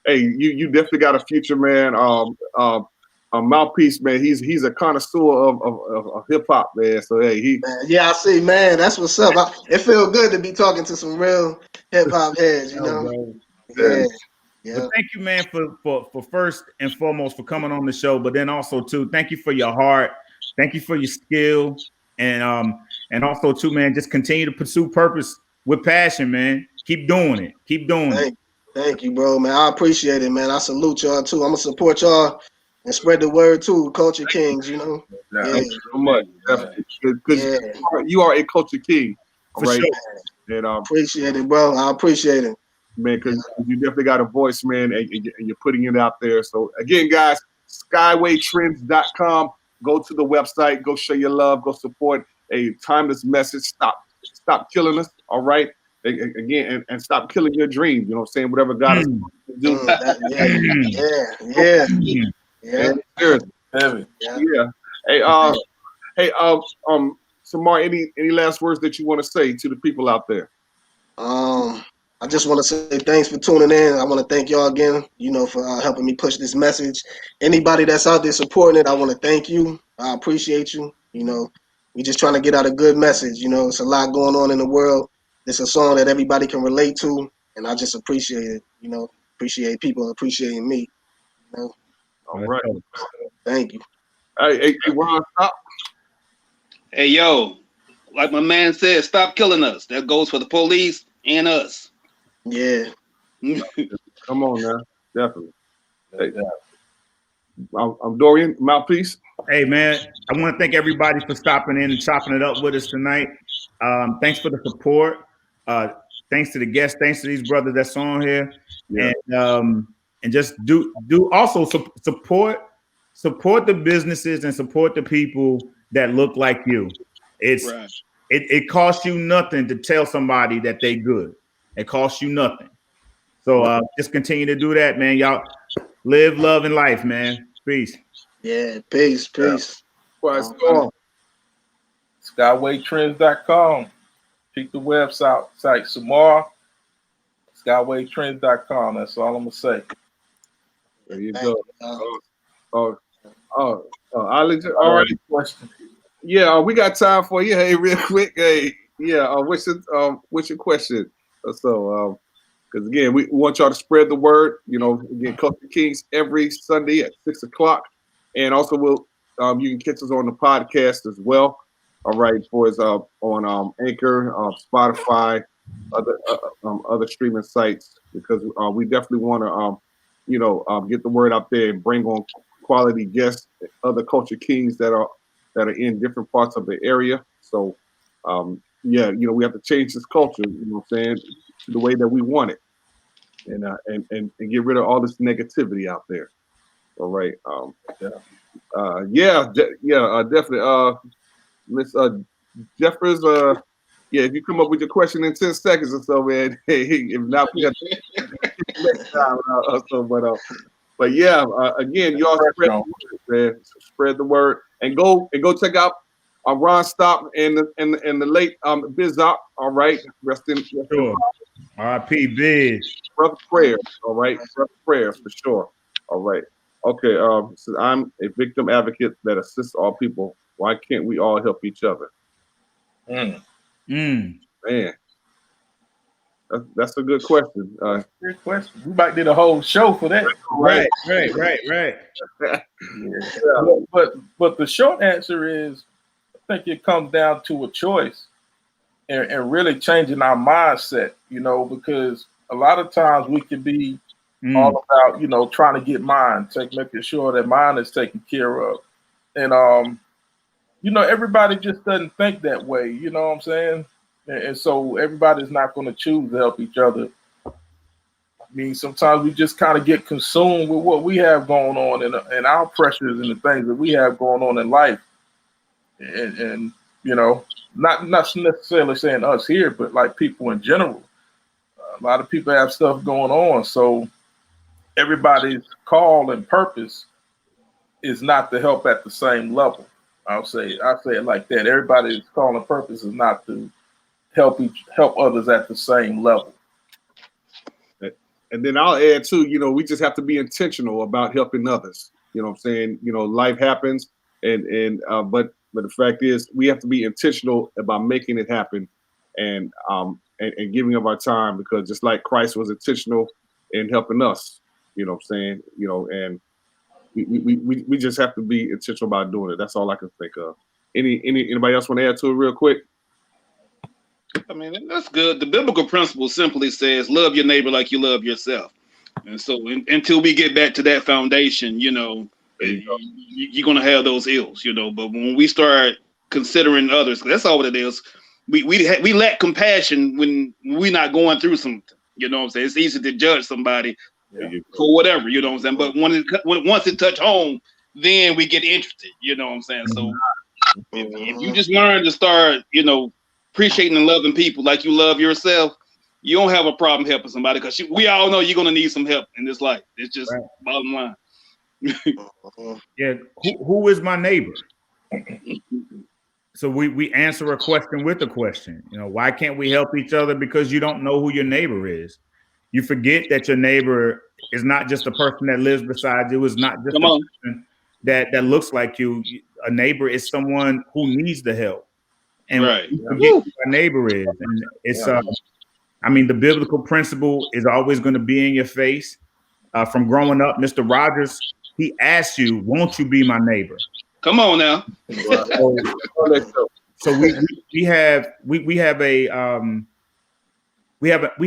hey, you definitely got a future, man. A mouthpiece, man. He's a connoisseur of hip hop, man. So hey, Man, yeah, I see, man. That's what's up. It feels good to be talking to some real hip hop heads, you know. Bro. Yeah, yeah. But thank you, man, for first and foremost for coming on the show. But then also too, thank you for your heart. Thank you for your skill, and also too, man, just continue to pursue purpose with passion, man. Keep doing it. Keep doing it. Thank you, bro, man. I appreciate it, man. I salute y'all too. I'm gonna support y'all and spread the word too, Culture Kings. You know. Yeah. thank you so much. Because you are a culture king, For right? sure. And appreciate it, bro. I appreciate it. man, because you definitely got a voice, man, and you're putting it out there. So again, guys, skywaytrends.com. Go to the website. Go show your love. Go support a timeless message. Stop killing us. All right. again, and stop killing your dreams. You know what I'm saying? Whatever God is to do. Yeah. Seriously. Heavy. Yeah. Hey, Samar, any last words that you want to say to the people out there? I just want to say thanks for tuning in. I want to thank y'all again, for helping me push this message. Anybody that's out there supporting it, I want to thank you. I appreciate you. We just trying to get out a good message. It's a lot going on in the world. It's a song that everybody can relate to, and I just appreciate it. Appreciate people appreciating me. All right. Thank you. Hey, Ron, stop. Hey, yo, like my man said, stop killing us. That goes for the police and us. Yeah. Come on now. Definitely. Hey, I'm Dorian, mouthpiece. Hey, man, I want to thank everybody for stopping in and chopping it up with us tonight. Thanks for the support. Thanks to the guests. Thanks to these brothers that's on here. Yeah. And just do also support the businesses and support the people that look like you. It costs you nothing to tell somebody that they good. It costs you nothing. So just continue to do that, man. Y'all live, love, and life, man. Peace. Yeah, peace. Skywaytrends.com. Check the website, Samar. Skywaytrends.com. That's all I'm gonna say. There you go. All right. Question. Yeah, we got time for you. Hey, real quick. Hey, yeah. What's your question? So, because again, we want y'all to spread the word. Again, Culture Kings every Sunday at 6:00, and also you can catch us on the podcast as well. All right, for us on Anchor, Spotify, other streaming sites, because we definitely want to get the word out there and bring on quality guests, other Culture Kings that are in different parts of the area. So we have to change this culture, to the way that we want it, and get rid of all this negativity out there. All right. Definitely. Miss Jeffers, if you come up with your question in 10 seconds or so, man. Hey, if not, we got next time. Again, y'all spread the word, man. Spread the word, and go check out Ron Stop and the late Bizop. All right, rest in sure. R.I.P. Biz. Brother prayers. All right, brother prayers for sure. All right. Okay. So I'm a victim advocate that assists all people. Why can't we all help each other? Man, that's a good question. Good question. We might need a whole show for that. Right. Yeah. But the short answer is, I think it comes down to a choice and really changing our mindset. Because a lot of times we can be all about trying to get mine, making sure that mine is taken care of, and everybody just doesn't think that way. You know what I'm saying? And so everybody's not going to choose to help each other. I mean, sometimes we just kind of get consumed with what we have going on and our pressures and the things that we have going on in life. And not necessarily saying us here, but like people in general. A lot of people have stuff going on. So everybody's call and purpose is not to help at the same level. I'll say it like that. Everybody's call and purpose is not to help others at the same level. And then I'll add too, we just have to be intentional about helping others. You know what I'm saying? Life happens, but the fact is we have to be intentional about making it happen, and giving of our time, because just like Christ was intentional in helping us, you know what I'm saying? And we just have to be intentional about doing it. That's all I can think of. Anybody else want to add to it real quick? I mean, that's good. The biblical principle simply says, love your neighbor like you love yourself. And so until we get back to that foundation, you're going to have those ills, but when we start considering others, that's all it is. We lack compassion when we're not going through something. You know what I'm saying? It's easy to judge somebody for whatever, you know what I'm saying? But once it touch home, then we get interested, you know what I'm saying? So if you just learn to start, appreciating and loving people like you love yourself, you don't have a problem helping somebody because we all know you're gonna need some help in this life. It's just bottom line. Yeah, who is my neighbor? So we answer a question with a question. You know, why can't we help each other? Because you don't know who your neighbor is. You forget that your neighbor is not just a person that lives beside you. It's not just a person that looks like you. A neighbor is someone who needs the help. And you forget who our neighbor is. And it's I mean, the biblical principle is always going to be in your face. From growing up, Mr. Rogers, he asked you, "Won't you be my neighbor?" Come on now. So we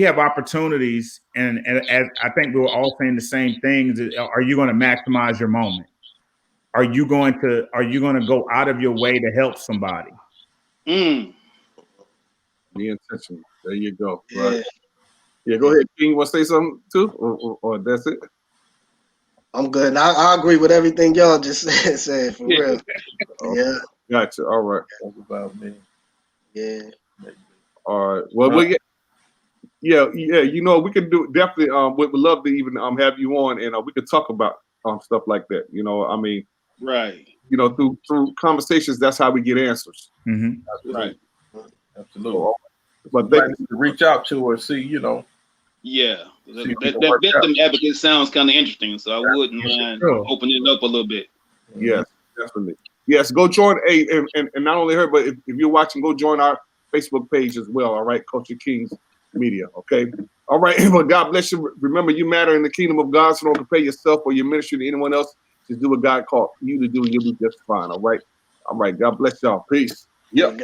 have opportunities, and as I think we were all saying the same things. Are you going to maximize your moment? Are you going to go out of your way to help somebody? Be intentional. There you go. Right. Yeah, go ahead, King. You want to say something too, or that's it? I'm good. I agree with everything y'all just said for real. Yeah. Gotcha. All right. That's about me. Yeah. All right. Well, yeah. You know, we can do definitely. We'd love to even have you on, and we could talk about stuff like that. You know, I mean, right. You know, through conversations, that's how we get answers. Mm-hmm. Right. Absolutely. So, but they need to reach out to her, see, you know. Yeah, that victim advocate sounds kind of interesting, so I wouldn't mind opening it up a little bit. Yes, definitely. Yes, go join and not only her, but if you're watching, go join our Facebook page as well. All right, Culture Kings Media. Okay. All right, but God bless you. Remember, you matter in the kingdom of God, so don't compare yourself or your ministry to anyone else. Just do what God called you to do, and you'll be just fine. All right. All right. God bless y'all. Peace. Yep.